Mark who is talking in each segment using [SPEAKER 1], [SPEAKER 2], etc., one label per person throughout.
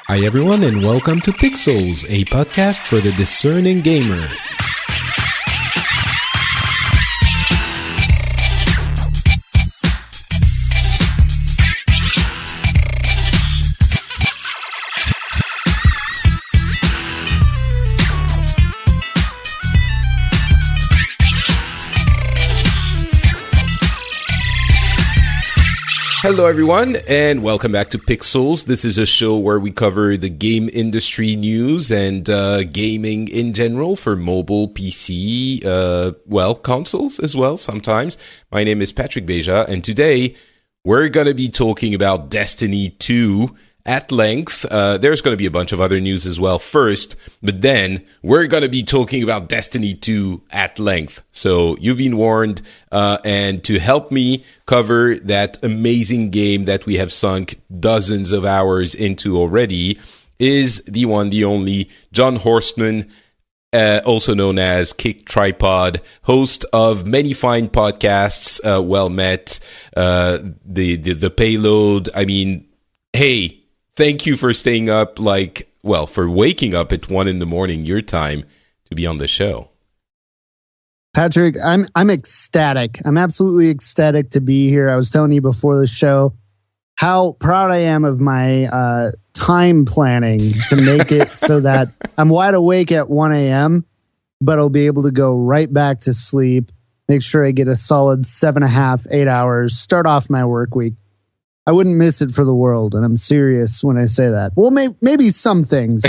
[SPEAKER 1] Hi everyone and welcome to Pixels, a podcast for the discerning gamer. Hello everyone and welcome back to Pixels. This is a show where we cover the game industry news and gaming in general for mobile, PC, consoles as well sometimes. My name is Patrick Beja and today we're going to be talking about Destiny 2 at length. There's going to be a bunch of other news as well first, but then we're going to be talking about Destiny 2 at length. So you've been warned, and to help me cover that amazing game that we have sunk dozens of hours into already is the one, the only, John Horstmann, also known as Kick Tripod, host of many fine podcasts, Well Met, the Payload. I mean, hey, thank you for staying up, for waking up at 1 a.m. your time to be on the show.
[SPEAKER 2] Patrick, I'm ecstatic. I'm absolutely ecstatic to be here. I was telling you before the show how proud I am of my time planning to make it so that I'm wide awake at 1 a.m., but I'll be able to go right back to sleep, make sure I get a solid 7.5, 8 hours, start off my work week. I wouldn't miss it for the world, and I'm serious when I say that. Well, maybe some things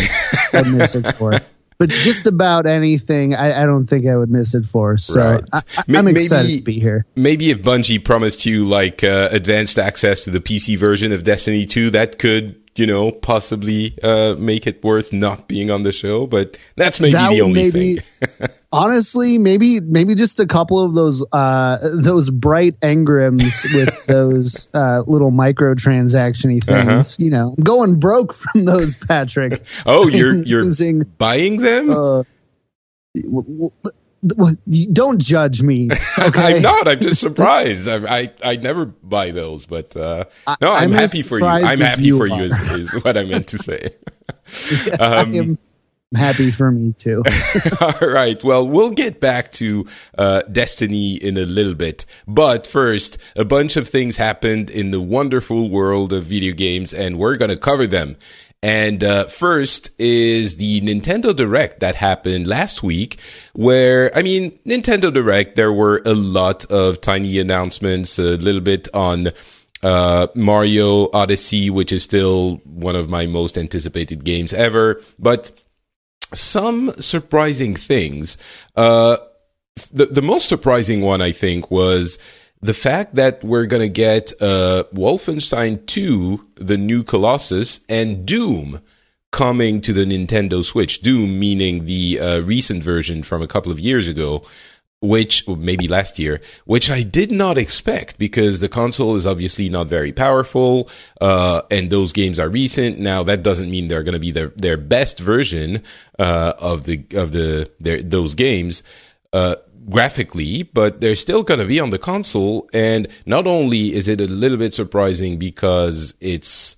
[SPEAKER 2] I'd miss it for, but just about anything, I don't think I would miss it for. So right. I'm excited to be here.
[SPEAKER 1] Maybe if Bungie promised you advanced access to the PC version of Destiny 2, that could, possibly make it worth not being on the show. But that's maybe the only thing.
[SPEAKER 2] Honestly, maybe just a couple of those bright engrams with those little microtransaction-y things. I'm going broke from those, Patrick.
[SPEAKER 1] Oh, you're buying them?
[SPEAKER 2] Don't judge me. Okay?
[SPEAKER 1] I'm not. I'm just surprised. I never buy those, but I'm happy for you. I'm happy for you is what I meant to say.
[SPEAKER 2] I'm happy for me too.
[SPEAKER 1] All right. Well, we'll get back to Destiny in a little bit, but first, a bunch of things happened in the wonderful world of video games, and we're going to cover them. And first is the Nintendo Direct that happened last week, where, Nintendo Direct, there were a lot of tiny announcements, a little bit on Mario Odyssey, which is still one of my most anticipated games ever, but some surprising things. The most surprising one, I think, was the fact that we're going to get Wolfenstein 2, the new Colossus, and Doom coming to the Nintendo Switch. Doom meaning the recent version from a couple of years ago, maybe last year, which I did not expect because the console is obviously not very powerful, and those games are recent. Now, that doesn't mean they're going to be their best version of those games. Graphically, but they're still going to be on the console. And not only is it a little bit surprising because it's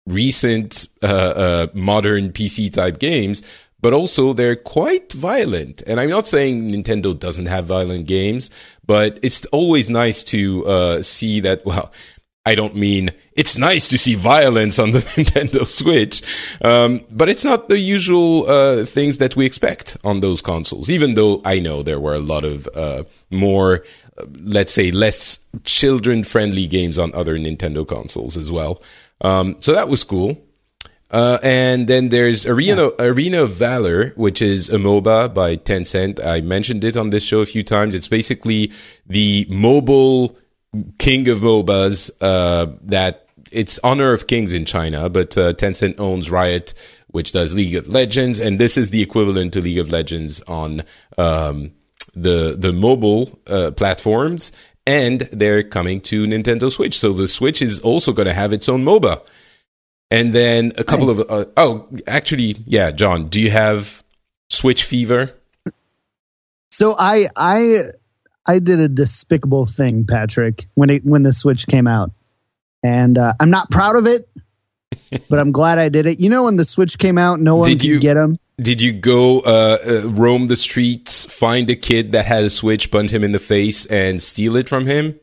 [SPEAKER 1] recent, modern PC type games, but also they're quite violent. And I'm not saying Nintendo doesn't have violent games, but it's always nice to see that, I don't mean it's nice to see violence on the Nintendo Switch, but it's not the usual things that we expect on those consoles, even though I know there were a lot of more, let's say, less children-friendly games on other Nintendo consoles as well. So that was cool. And then there's Arena of Valor, which is a MOBA by Tencent. I mentioned it on this show a few times. It's basically the mobile king of MOBAs, that it's Honor of Kings in China, but Tencent owns Riot, which does League of Legends, and this is the equivalent to League of Legends on the mobile platforms, and they're coming to Nintendo Switch. So the Switch is also going to have its own MOBA. And then a couple of John, do you have Switch fever?
[SPEAKER 2] So I did a despicable thing, Patrick, when the Switch came out, and I'm not proud of it. but I'm glad I did it. You know, when the Switch came out, no one could get them.
[SPEAKER 1] Did you go roam the streets, find a kid that had a Switch, punch him in the face, and steal it from him?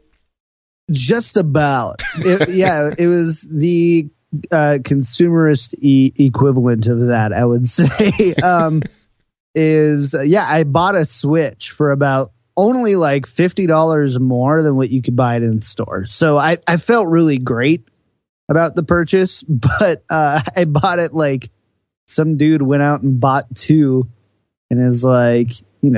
[SPEAKER 2] Just about. It was the consumerist equivalent of that, I would say. I bought a Switch for about only like $50 more than what you could buy it in store. So I felt really great about the purchase, but I bought it like some dude went out and bought two and is like,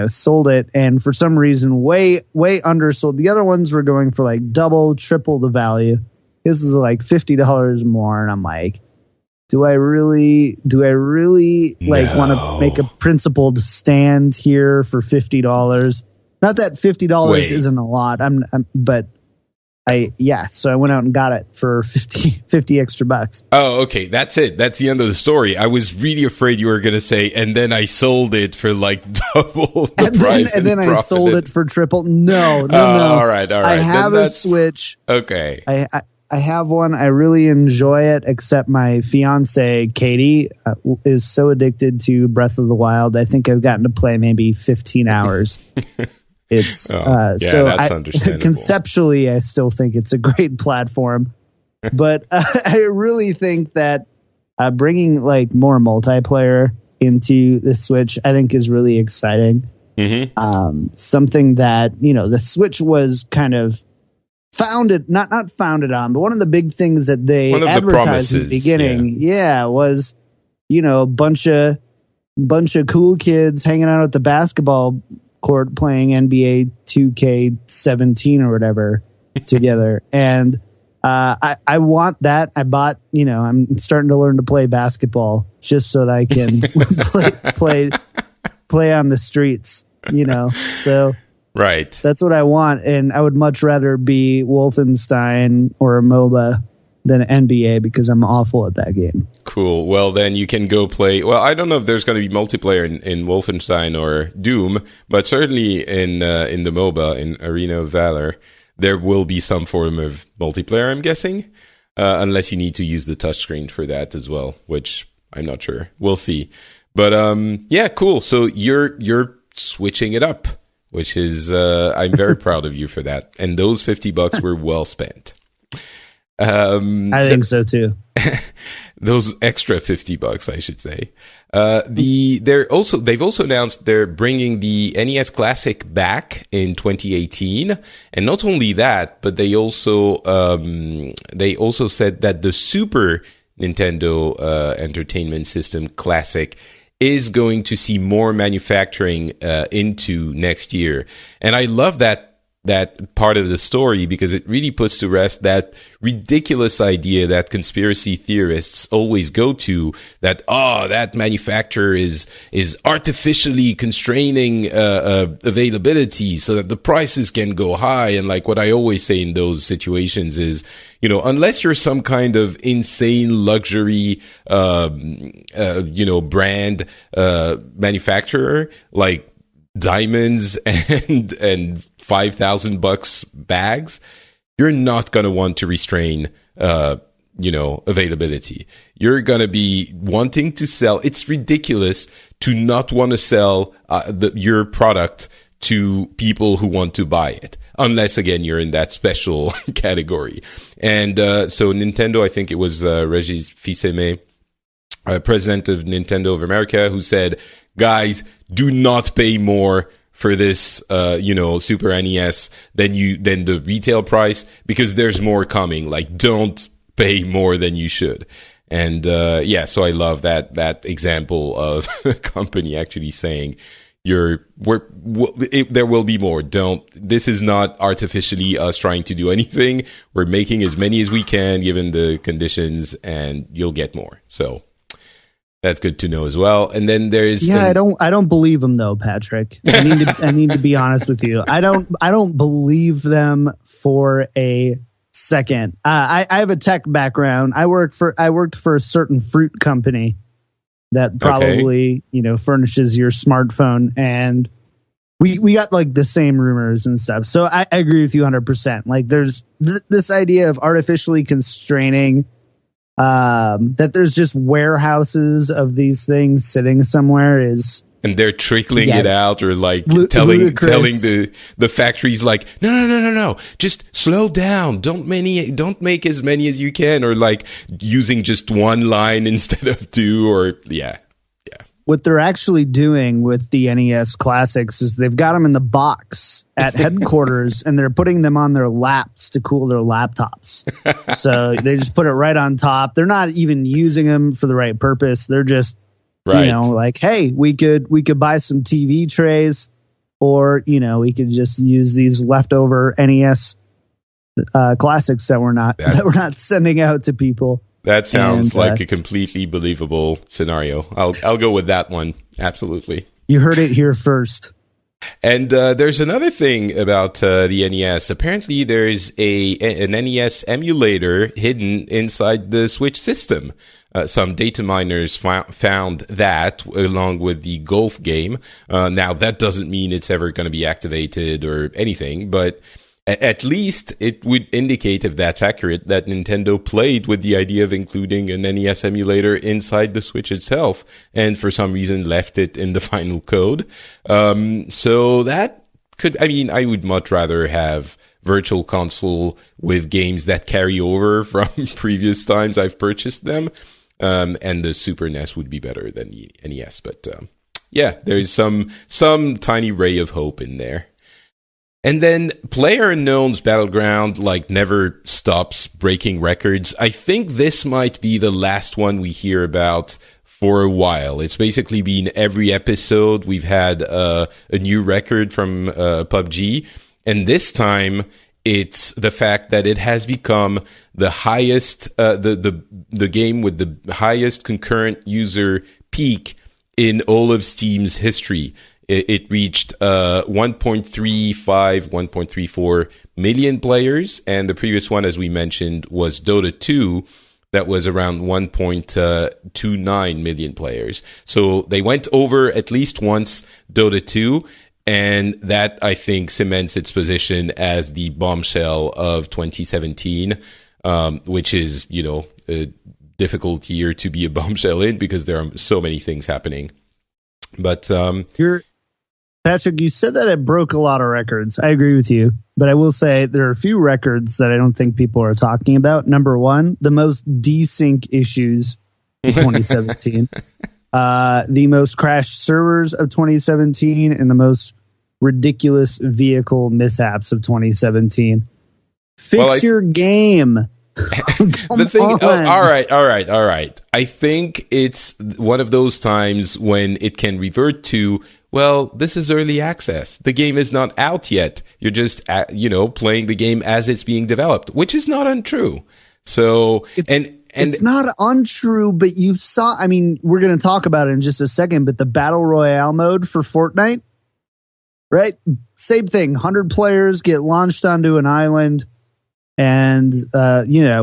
[SPEAKER 2] sold it. And for some reason, way undersold. The other ones were going for like double, triple the value. This is like $50 more. And I'm like, do I really want to make a principled stand here for $50? Not that $50 isn't a lot. So I went out and got it for 50 extra bucks.
[SPEAKER 1] Oh, okay. That's it. That's the end of the story. I was really afraid you were going to say, and then I sold it for like double the price.
[SPEAKER 2] And then I sold it for triple. No.
[SPEAKER 1] All right.
[SPEAKER 2] I have a Switch.
[SPEAKER 1] Okay.
[SPEAKER 2] I have one. I really enjoy it, except my fiance, Katie, is so addicted to Breath of the Wild. I think I've gotten to play maybe 15 hours. It's that's understandable. Conceptually, I still think it's a great platform, but I really think that bringing like more multiplayer into the Switch, I think, is really exciting. Mm-hmm. Something that the Switch was kind of founded, not founded on, but one of the big things that they advertised in the beginning, was a bunch of cool kids hanging out at the basketball court playing NBA 2K17 or whatever together. And I want that. I bought, I'm starting to learn to play basketball just so that I can play on the streets, so
[SPEAKER 1] right.
[SPEAKER 2] That's what I want. And I would much rather be Wolfenstein or a MOBA than NBA because I'm awful at that game.
[SPEAKER 1] Cool. Well, then you can go play. Well, I don't know if there's going to be multiplayer in Wolfenstein or Doom, but certainly in the MOBA, in Arena of Valor, there will be some form of multiplayer, I'm guessing, unless you need to use the touchscreen for that as well, which I'm not sure. We'll see. But cool. So you're switching it up, which is I'm very proud of you for that. And those $50 were well spent.
[SPEAKER 2] I think so too.
[SPEAKER 1] Those extra $50, I should say. They've also announced they're bringing the NES Classic back in 2018, and not only that, but they also said that the Super Nintendo Entertainment System Classic is going to see more manufacturing into next year, and I love that part of the story because it really puts to rest that ridiculous idea that conspiracy theorists always go to, that that manufacturer is artificially constraining availability so that the prices can go high. And like what I always say in those situations is, unless you're some kind of insane luxury brand manufacturer like diamonds and $5,000 bags, you're not going to want to restrain availability. You're going to be wanting to sell. It's ridiculous to not want to sell your product to people who want to buy it, unless again you're in that special category. And so Nintendo, I think it was Regis Fils-Aimé, president of Nintendo of America, who said, guys, do not pay more for this, Super NES than the retail price, because there's more coming. Like, don't pay more than you should. And so I love that example of a company actually saying, there will be more. This is not artificially us trying to do anything. We're making as many as we can given the conditions, and you'll get more. So that's good to know as well. And then there's
[SPEAKER 2] I don't believe them though, Patrick. I need to be honest with you. I don't believe them for a second. I have a tech background. I worked for a certain fruit company that probably furnishes your smartphone, and we got like the same rumors and stuff. So I agree with you 100%. Like there's this idea of artificially constraining That there's just warehouses of these things sitting somewhere is.
[SPEAKER 1] And they're trickling it out, or like telling the factories like, no, just slow down. Don't make as many as you can, or like using just one line instead of two, or yeah.
[SPEAKER 2] What they're actually doing with the NES Classics is they've got them in the box at headquarters, and they're putting them on their laps to cool their laptops. So they just put it right on top. They're not even using them for the right purpose. They're just, like, hey, we could buy some TV trays, or, we could just use these leftover NES Classics that we're not sending out to people.
[SPEAKER 1] That sounds like a completely believable scenario. I'll go with that one. Absolutely.
[SPEAKER 2] You heard it here first.
[SPEAKER 1] And there's another thing about the NES. Apparently, there's an NES emulator hidden inside the Switch system. Some data miners found that, along with the golf game. Now, that doesn't mean it's ever going to be activated or anything, but at least it would indicate, if that's accurate, that Nintendo played with the idea of including an NES emulator inside the Switch itself, and for some reason left it in the final code. So that could, I would much rather have Virtual Console with games that carry over from previous times I've purchased them. And the Super NES would be better than the NES. But there's some tiny ray of hope in there. And then PlayerUnknown's Battleground never stops breaking records. I think this might be the last one we hear about for a while. It's basically been every episode we've had a new record from PUBG, and this time it's the fact that it has become the highest the game with the highest concurrent user peak in all of Steam's history. It reached 1.34 million players, and the previous one, as we mentioned, was Dota 2. That was around 1.29 million players. So they went over at least once Dota 2, and that, I think, cements its position as the bombshell of 2017, which is, a difficult year to be a bombshell in because there are so many things happening. But
[SPEAKER 2] Patrick, you said that it broke a lot of records. I agree with you, but I will say there are a few records that I don't think people are talking about. Number one, the most desync issues of 2017, the most crashed servers of 2017, and the most ridiculous vehicle mishaps of 2017. Fix your game.
[SPEAKER 1] The thing, all right. I think it's one of those times when it can revert to, well, this is early access. The game is not out yet. You're just, playing the game as it's being developed, which is not untrue. So, it's not untrue, but you saw, we're going to talk about it in just a second, but the Battle Royale mode for Fortnite, right? Same thing. 100 players get launched onto an island, and,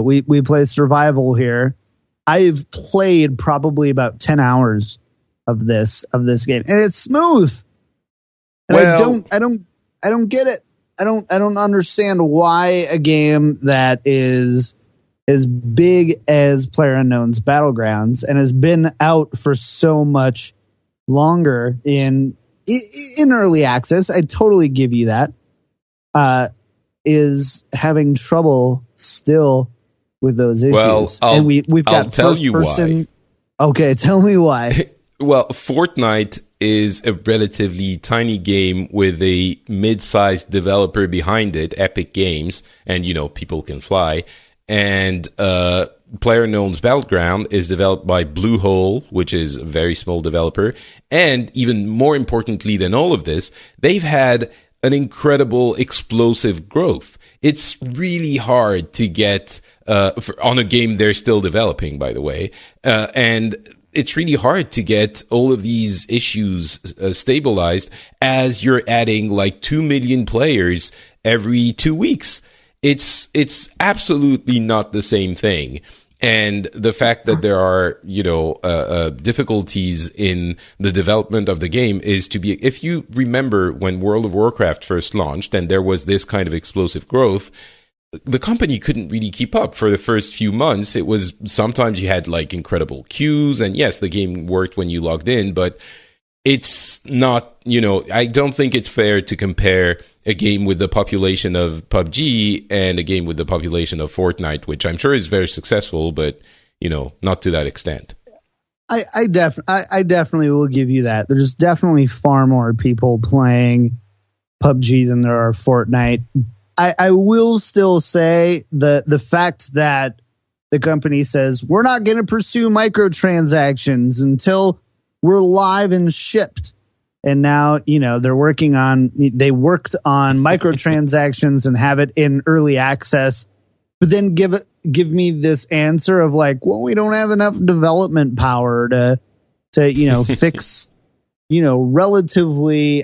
[SPEAKER 1] we play survival here. I've played probably about 10 hours of this game, and it's smooth. And I don't get it. I don't understand why a game that is as big as PlayerUnknown's Battlegrounds and has been out for so much longer in early access, I totally give you that, is having trouble still with those issues. Well,
[SPEAKER 2] we've got
[SPEAKER 1] I'll tell you why.
[SPEAKER 2] Okay, tell me why.
[SPEAKER 1] Well, Fortnite is a relatively tiny game with a mid-sized developer behind it, Epic Games, and, people can fly. And PlayerUnknown's Battleground is developed by Bluehole, which is a very small developer. And even more importantly than all of this, they've had an incredible explosive growth. It's really hard to get on a game they're still developing, by the way, and it's really hard to get all of these issues stabilized as you're adding 2 million players every 2 weeks. It's absolutely not the same thing. And the fact that there are, difficulties in the development of the game is to be, if you remember when World of Warcraft first launched and there was this kind of explosive growth, the company couldn't really keep up for the first few months. It was sometimes you had like incredible queues, and yes, the game worked when you logged in, but it's not, I don't think it's fair to compare a game with the population of PUBG and a game with the population of Fortnite, which I'm sure is very successful, but, not to that extent.
[SPEAKER 2] I definitely will give you that. There's definitely far more people playing PUBG than there are Fortnite. I will still say the fact that the company says we're not going to pursue microtransactions until we're live and shipped. And now, they worked on microtransactions and have it in early access, but then give me this answer of like, well, we don't have enough development power to fix, relatively,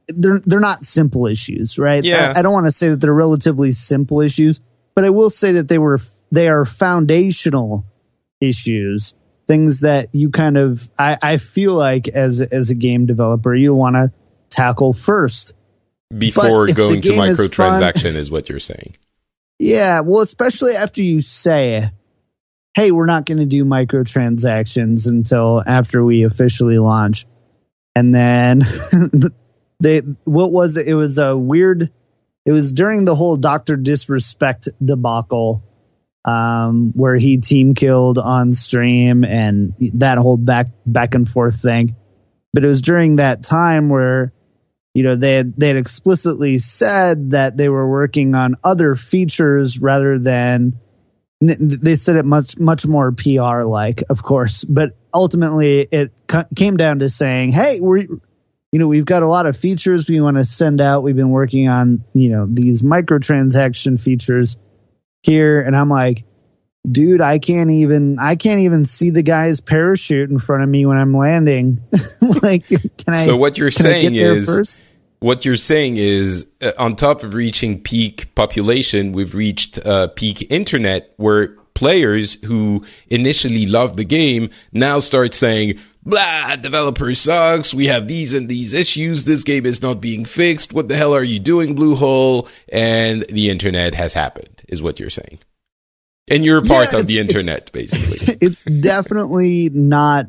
[SPEAKER 2] they're not simple issues, right?
[SPEAKER 1] Yeah.
[SPEAKER 2] I don't want to say that they're relatively simple issues, but I will say that they are foundational issues. Things that you kind of, I feel like as a game developer, you want to tackle first.
[SPEAKER 1] Before going to microtransaction is what you're saying.
[SPEAKER 2] Yeah, well, especially after you say, hey, we're not going to do microtransactions until after we officially launch. And then what was it? It was a weird, it was during the whole Dr. Disrespect debacle. Where he team killed on stream and that whole back and forth thing. But it was during that time where, they had explicitly said that they were working on other features rather than, they said it much more PR like, of course, but ultimately it came down to saying, hey, we've got a lot of features we want to send out. We've been working on, these microtransaction features here, and I'm like, dude, I can't even see the guy's parachute in front of me when I'm landing. Like,
[SPEAKER 1] So what you're saying is, on top of reaching peak population, we've reached peak internet, where players who initially loved the game now start saying, blah, developer sucks, we have these and these issues, this game is not being fixed, what the hell are you doing, Bluehole? And the internet has happened, is what you're saying. And you're part of the internet, basically.
[SPEAKER 2] It's definitely not.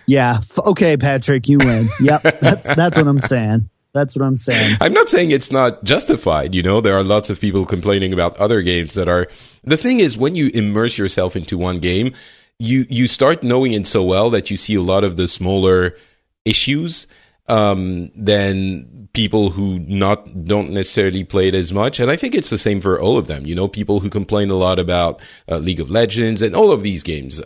[SPEAKER 2] Yeah. Okay, Patrick, you win. Yep. That's what I'm saying. That's what I'm saying.
[SPEAKER 1] I'm not saying it's not justified. There are lots of people complaining about other games that are. The thing is, when you immerse yourself into one game, you start knowing it so well that you see a lot of the smaller issues than people who don't necessarily play it as much. And I think it's the same for all of them. People who complain a lot about League of Legends and all of these games,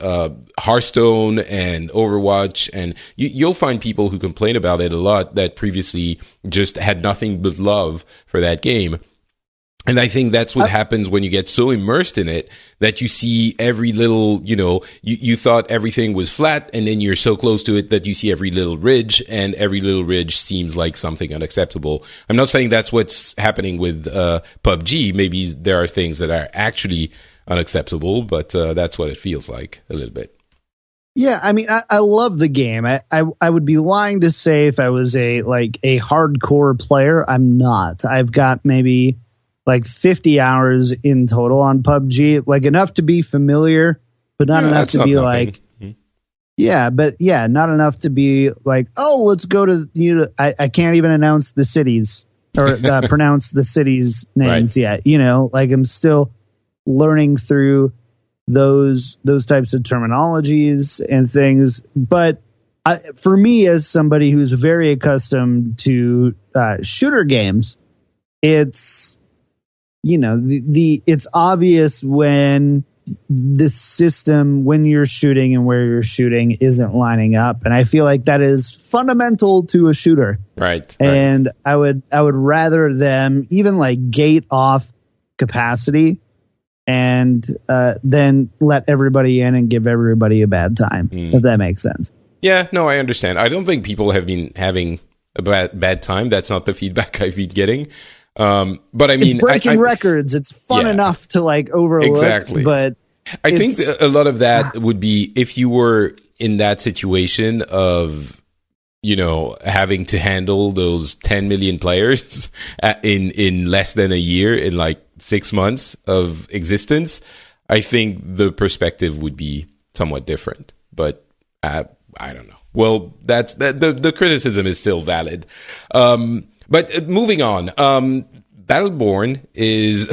[SPEAKER 1] Hearthstone and Overwatch, and you'll find people who complain about it a lot that previously just had nothing but love for that game. And I think that's what happens when you get so immersed in it that you see every little, you thought everything was flat, and then you're so close to it that you see every little ridge, and every little ridge seems like something unacceptable. I'm not saying that's what's happening with PUBG. Maybe there are things that are actually unacceptable, but that's what it feels like a little bit.
[SPEAKER 2] Yeah, I mean, I love the game. I would be lying to say if I was a hardcore player. I'm not. I've got maybe like 50 hours in total on PUBG, like enough to be familiar, but not enough to be like, not enough to be like, oh, let's go to, I can't even announce the cities or pronounce the cities' names yet. Like I'm still learning through those types of terminologies and things. But for me, as somebody who's very accustomed to shooter games, it's, it's obvious when the system, when you're shooting and where you're shooting, isn't lining up. And I feel like that is fundamental to a shooter.
[SPEAKER 1] Right.
[SPEAKER 2] And I would rather them even like gate off capacity and then let everybody in and give everybody a bad time, if that makes sense.
[SPEAKER 1] Yeah, no, I understand. I don't think people have been having a bad time. That's not the feedback I've been getting. But I mean,
[SPEAKER 2] it's breaking records. It's fun enough to like overlook.
[SPEAKER 1] Exactly.
[SPEAKER 2] But
[SPEAKER 1] I think a lot of that would be if you were in that situation of, having to handle those 10 million players in less than a year, in like 6 months of existence, I think the perspective would be somewhat different. But I don't know. Well, the criticism is still valid. But moving on, Battleborn is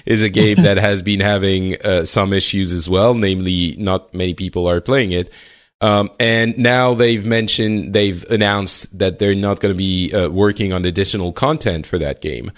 [SPEAKER 1] is a game that has been having some issues as well. Namely, not many people are playing it. And now they've announced that they're not going to be working on additional content for that game,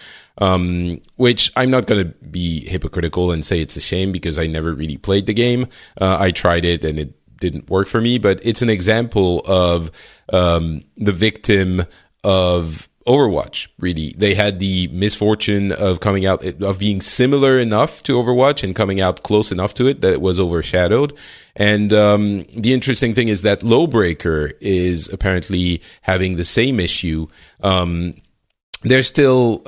[SPEAKER 1] which I'm not going to be hypocritical and say it's a shame because I never really played the game. I tried it and it didn't work for me, but it's an example of the victim of Overwatch. Really, they had the misfortune of being similar enough to Overwatch and coming out close enough to it that it was overshadowed. And the interesting thing is that Lowbreaker is apparently having the same issue. They're still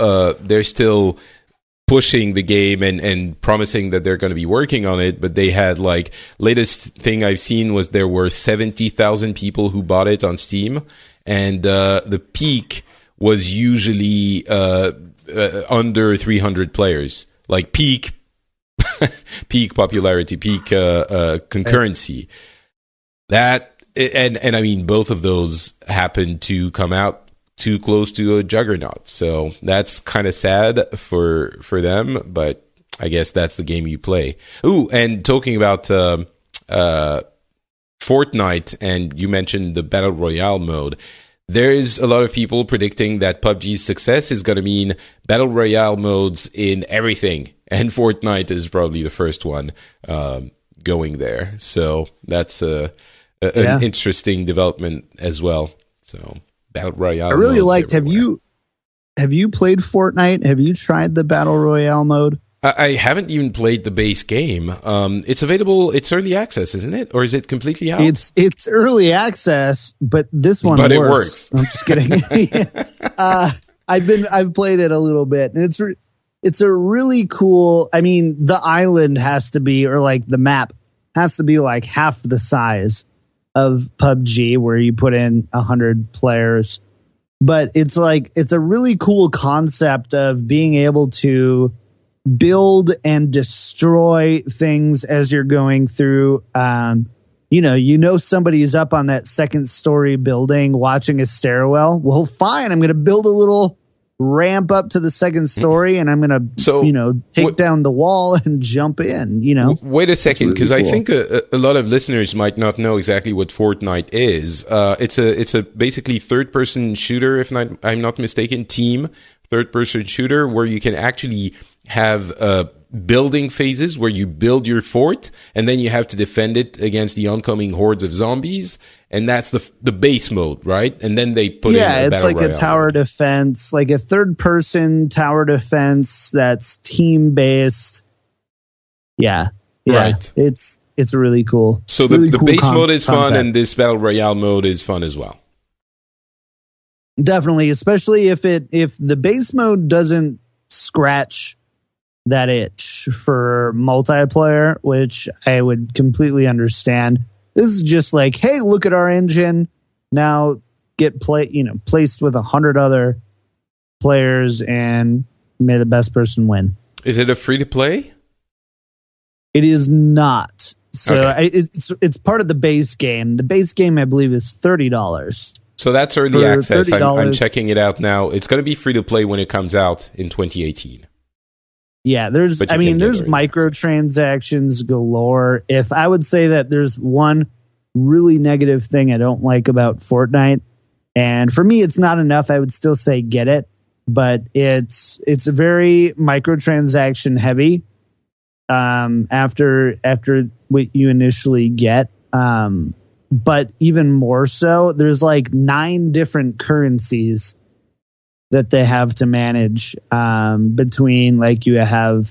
[SPEAKER 1] pushing the game and promising that they're going to be working on it, but they had latest thing I've seen was there were 70,000 people who bought it on Steam, and the peak was usually under 300 players, like peak popularity, peak concurrency. That and I mean both of those happened to come out too close to a juggernaut, so that's kind of sad for them. But I guess that's the game you play. Ooh, and talking about Fortnite, and you mentioned the Battle Royale mode. There's a lot of people predicting that PUBG's success is going to mean Battle Royale modes in everything. And Fortnite is probably the first one going there. So that's an interesting development as well. So Battle Royale.
[SPEAKER 2] I really liked.
[SPEAKER 1] Everywhere.
[SPEAKER 2] Have you played Fortnite? Have you tried the Battle Royale mode?
[SPEAKER 1] I haven't even played the base game. It's available. It's early access, isn't it? Or is it completely out?
[SPEAKER 2] It's early access, but this one works.
[SPEAKER 1] It works.
[SPEAKER 2] I'm just kidding. I've played it a little bit, and it's a really cool. I mean, the island has to be, or the map has to be half the size of PUBG, where you put in 100 players. But it's a really cool concept of being able to build and destroy things as you're going through. Somebody's up on that second story building watching a stairwell. Well, fine, I'm going to build a little ramp up to the second story, and I'm going to take down the wall and jump in.
[SPEAKER 1] Wait a second, because
[SPEAKER 2] really
[SPEAKER 1] I think a lot of listeners might not know exactly what Fortnite is. It's a basically third person shooter, if I'm not mistaken, team third person shooter where you can actually have building phases where you build your fort and then you have to defend it against the oncoming hordes of zombies, and that's the base mode, right? And then they put in a
[SPEAKER 2] it's like a tower defense, like a third person tower defense that's team based. Yeah,
[SPEAKER 1] right.
[SPEAKER 2] It's really cool.
[SPEAKER 1] So the base mode is fun, and this battle royale mode is fun as well.
[SPEAKER 2] Definitely, especially if the base mode doesn't scratch that itch for multiplayer, which I would completely understand. This is just hey, look at our engine. Now get placed with 100 other players, and may the best person win.
[SPEAKER 1] Is it a free to play?
[SPEAKER 2] It is not. So
[SPEAKER 1] okay.
[SPEAKER 2] It's part of the base game. The base game, I believe, is $30.
[SPEAKER 1] So that's early access. I'm checking it out now. It's going to be free to play when it comes out in 2018.
[SPEAKER 2] Yeah, there's microtransactions galore. If I would say that there's one really negative thing I don't like about Fortnite, and for me it's not enough, I would still say get it, but it's very microtransaction heavy after what you initially get. But even more so, there's 9 different currencies that they have to manage between you have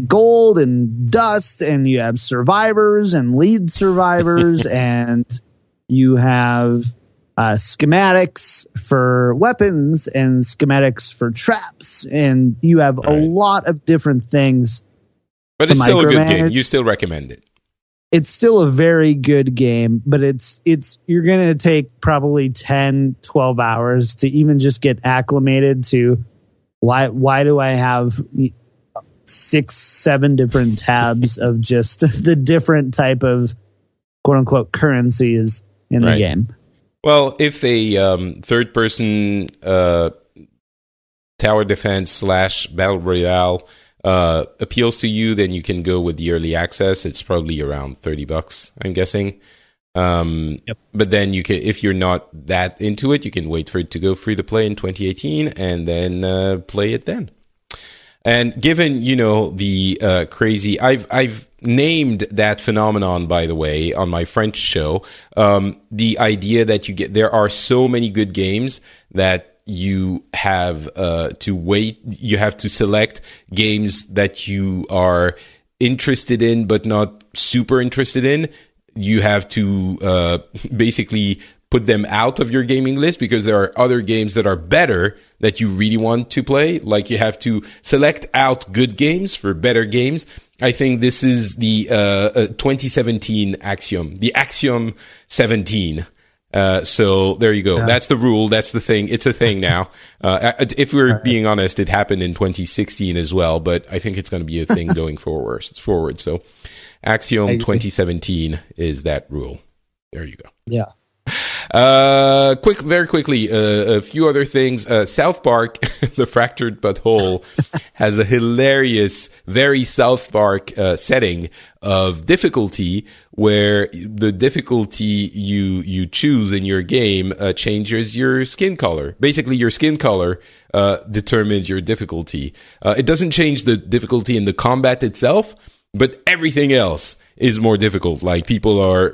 [SPEAKER 2] gold and dust, and you have survivors and lead survivors, and you have schematics for weapons and schematics for traps, and you have a lot of different things.
[SPEAKER 1] But it's still a good game. You still recommend it?
[SPEAKER 2] It's still a very good game, but it's you're going to take probably 10, 12 hours to even just get acclimated to why do I have 6-7 different tabs of just the different type of quote unquote currencies in the game.
[SPEAKER 1] Well, if a third-person tower defense / battle royale appeals to you, then you can go with the early access. It's probably around $30, I'm guessing. But then you can, if you're not that into it, you can wait for it to go free to play in 2018 and then play it then. And given, the crazy, I've named that phenomenon, by the way, on my French show, the idea that there are so many good games that you have to wait, you have to select games that you are interested in, but not super interested in. You have to basically put them out of your gaming list because there are other games that are better that you really want to play. Like you have to select out good games for better games. I think this is the 2017 axiom, the axiom 17. So there you go. Yeah. That's the rule. That's the thing. It's a thing now. If we're being honest, it happened in 2016 as well, but I think it's going to be a thing going forward. So axiom 2017 is that rule. There you go.
[SPEAKER 2] Yeah.
[SPEAKER 1] Very quickly, a few other things. South Park, the fractured butthole, has a hilarious, very South Park setting of difficulty where the difficulty you choose in your game changes your skin color. Basically, your skin color determines your difficulty. It doesn't change the difficulty in the combat itself, but everything else is more difficult. Like people are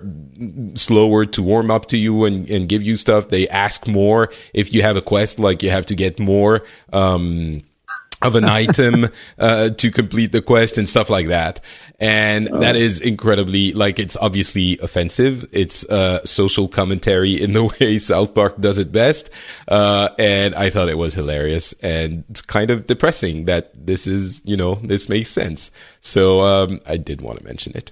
[SPEAKER 1] slower to warm up to you and give you stuff. They ask more. If you have a quest, like you have to get more of an item to complete the quest and stuff like that. And that is incredibly, like, it's obviously offensive. It's social commentary in the way South Park does it best. And I thought it was hilarious and kind of depressing that this is, this makes sense. So I did want to mention it.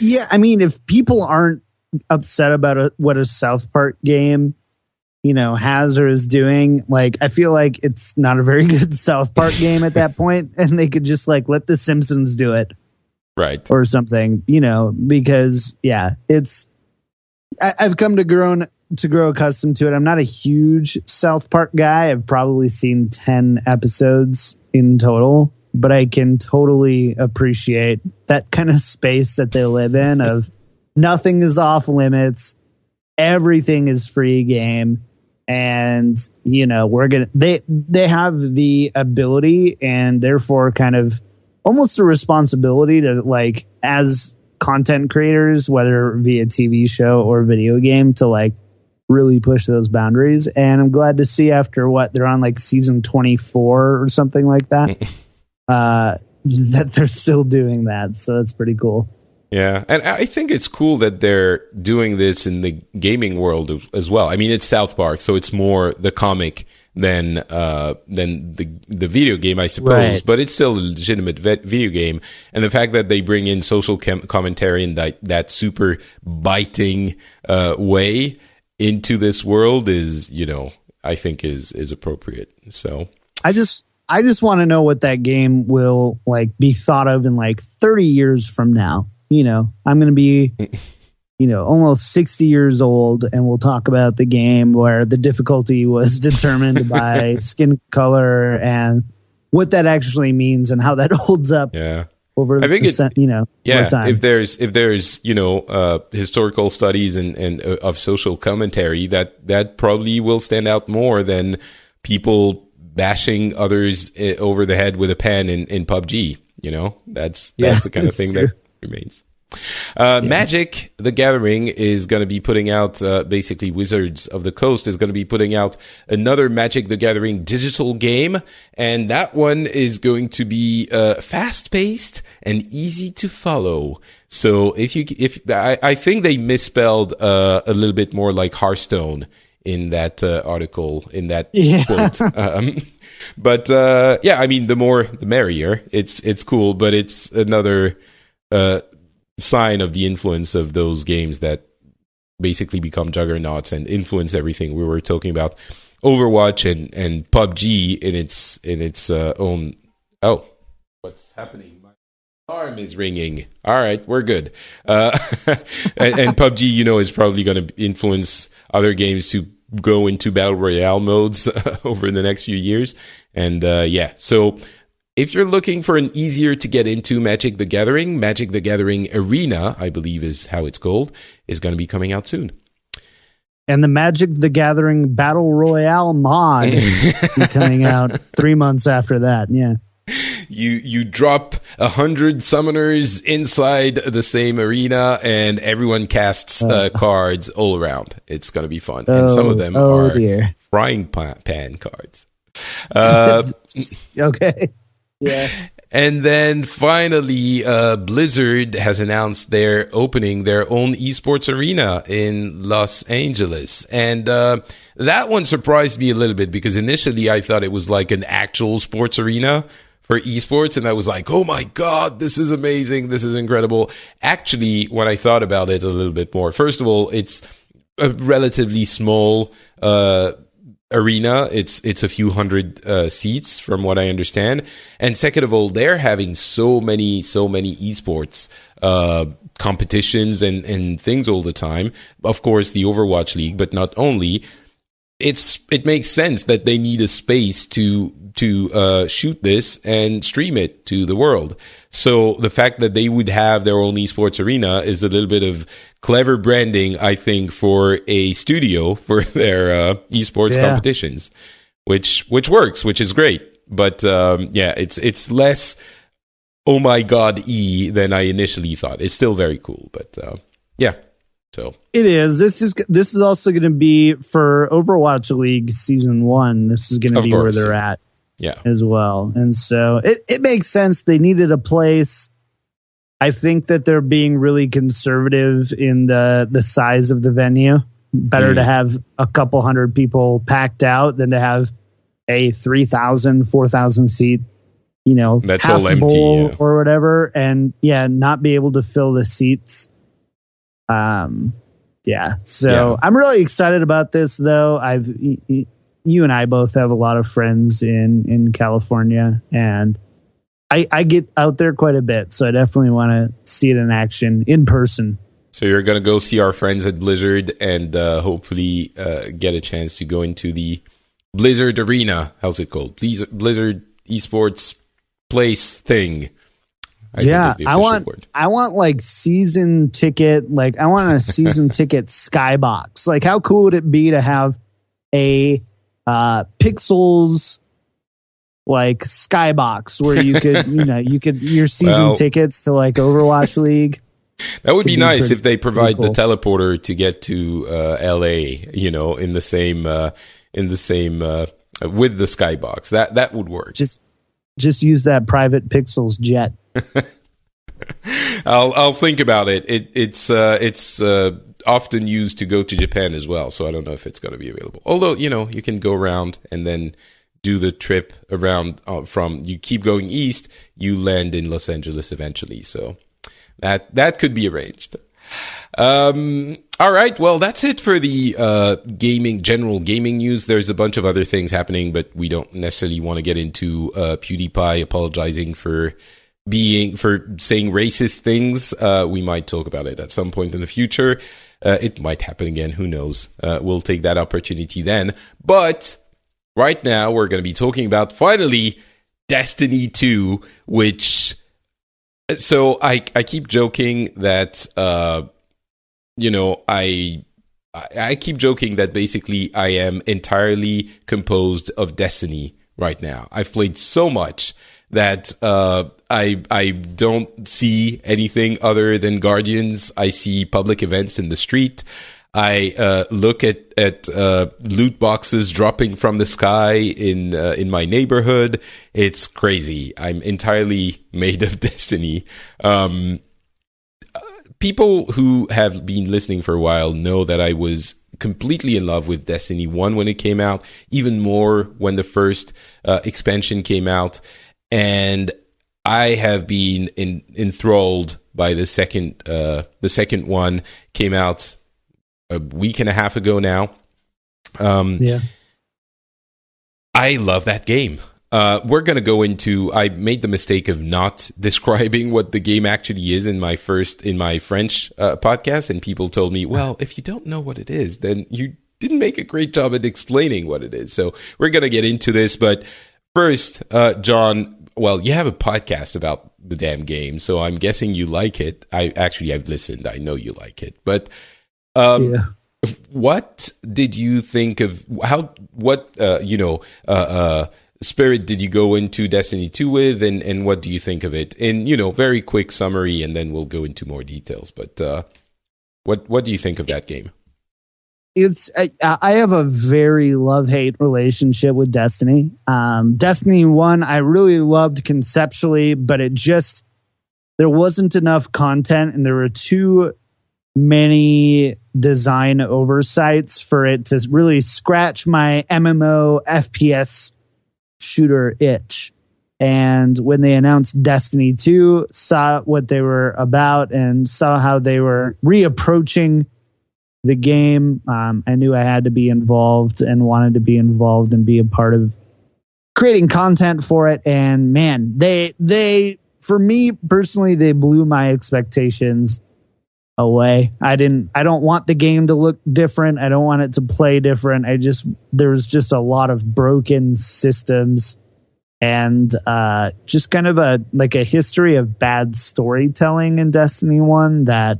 [SPEAKER 2] Yeah, I mean, if people aren't upset about what a South Park game, has or is doing, like, I feel like it's not a very good South Park game at that point, and they could just like let The Simpsons do it,
[SPEAKER 1] right,
[SPEAKER 2] or something, because I've come to grow accustomed to it. I'm not a huge South Park guy. I've probably seen 10 episodes in total. But I can totally appreciate that kind of space that they live in of nothing is off limits. Everything is free game. And, they have the ability and therefore kind of almost a responsibility to, like, as content creators, whether via TV show or video game, to like really push those boundaries. And I'm glad to see after they're on like season 24 or something like that. That they're still doing that. So that's pretty cool.
[SPEAKER 1] Yeah. And I think it's cool that they're doing this in the gaming world as well. I mean, it's South Park, so it's more the comic than the video game, I suppose, right. But it's still a legitimate video game. And the fact that they bring in social commentary in that super biting way into this world is, I think is appropriate. So
[SPEAKER 2] I just want to know what that game will like be thought of in like 30 years from now. I'm going to be, almost 60 years old, and we'll talk about the game where the difficulty was determined by skin color and what that actually means and how that holds up.
[SPEAKER 1] Yeah.
[SPEAKER 2] Over over time.
[SPEAKER 1] If there's historical studies and of social commentary, that probably will stand out more than people bashing others over the head with a pen in PUBG. That's the kind of thing that remains. Magic the Gathering is going to be putting out, basically Wizards of the Coast is going to be putting out another Magic the Gathering digital game, and that one is going to be fast-paced and easy to follow. So I think they misspelled a little bit more like Hearthstone in that article, in that quote. But I mean, the more the merrier. It's cool, but it's another sign of the influence of those games that basically become juggernauts and influence everything. We were talking about Overwatch and PUBG in its own. Oh, What's happening? My alarm is ringing. All right, we're good. And PUBG, is probably going to influence other games to go into battle royale modes over the next few years. And so if you're looking for an easier to get into Magic the Gathering Arena, I believe is how it's called, is going to be coming out soon.
[SPEAKER 2] And the Magic the Gathering Battle Royale mod is coming out 3 months after that. Yeah.
[SPEAKER 1] You drop 100 summoners inside the same arena, and everyone casts cards all around. It's going to be fun. And some of them are frying pan cards.
[SPEAKER 2] Okay. Yeah.
[SPEAKER 1] And then finally, Blizzard has announced they're opening their own esports arena in Los Angeles. And that one surprised me a little bit because initially I thought it was like an actual sports arena for esports. And I was like, oh my God, this is amazing. This is incredible. Actually, when I thought about it a little bit more, first of all, it's a relatively small arena. It's a few hundred seats from what I understand. And second of all, they're having so many esports competitions and things all the time. Of course, the Overwatch League, but not only. It makes sense that they need a space to shoot this and stream it to the world. So the fact that they would have their own esports arena is a little bit of clever branding, I think, for a studio for their esports competitions, which works, which is great. But it's less oh my God than I initially thought. It's still very cool, but So
[SPEAKER 2] it is. This is also going to be for Overwatch League Season 1. This is going to be where they're at, as well. And so it makes sense. They needed a place. I think that they're being really conservative in the size of the venue. Better to have a couple hundred people packed out than to have a 3,000, 4,000 seat,
[SPEAKER 1] that's
[SPEAKER 2] half
[SPEAKER 1] all empty
[SPEAKER 2] bowl or whatever, and not be able to fill the seats. I'm really excited about this, though. You and I both have a lot of friends in California, and I get out there quite a bit, so I definitely want to see it in action in person.
[SPEAKER 1] So you're going to go see our friends at Blizzard and hopefully get a chance to go into the Blizzard Arena. How's it called? Blizzard Esports Place thing. I want like season ticket. Like I want a season ticket skybox. Like how cool would it be to have a Pixels like skybox where you could your season tickets to like Overwatch League. That would be nice if they provide the teleporter to get to LA, in the same with the skybox. That would work.
[SPEAKER 2] Just use that private Pixels jet.
[SPEAKER 1] I'll think about it. It's often used to go to Japan as well, so I don't know if it's going to be available. Although you can go around and then do the trip around from you keep going east, you land in Los Angeles eventually. So that could be arranged. All right, well that's it for the general gaming news. There's a bunch of other things happening, but we don't necessarily want to get into PewDiePie apologizing for saying racist things. We might talk about it at some point in the future. It might happen again. Who knows? We'll take that opportunity then. But right now, we're going to be talking about finally Destiny 2, which. So I keep joking that I keep joking that basically I am entirely composed of Destiny right now. I've played so much that I don't see anything other than Guardians. I see public events in the street. I look at loot boxes dropping from the sky in my neighborhood. It's crazy. I'm entirely made of Destiny. People who have been listening for a while know that I was completely in love with Destiny 1 when it came out, even more when the first expansion came out. And I have been enthralled by the second one. Came out a week and a half ago now. I love that game. we're going to go into, I made the mistake of not describing what the game actually is in my French podcast. And people told me, well, if you don't know what it is, then you didn't make a great job at explaining what it is. So we're going to get into this. But first, John, well, you have a podcast about the damn game, so I'm guessing you like it. I've listened. I know you like it. But what did you think of spirit did you go into Destiny 2 with, and what do you think of it? In, very quick summary, and then we'll go into more details. But what do you think of that game?
[SPEAKER 2] I have a very love-hate relationship with Destiny. Destiny 1, I really loved conceptually, but there wasn't enough content, and there were too many design oversights for it to really scratch my MMO FPS shooter itch. And when they announced Destiny 2, saw what they were about and saw how they were reapproaching the game, I knew I had to be involved and wanted to be involved and be a part of creating content for it. And man, they for me personally, they blew my expectations away. I don't want the game to look different. I don't want it to play different. There was just a lot of broken systems and just kind of a history of bad storytelling in Destiny 1 that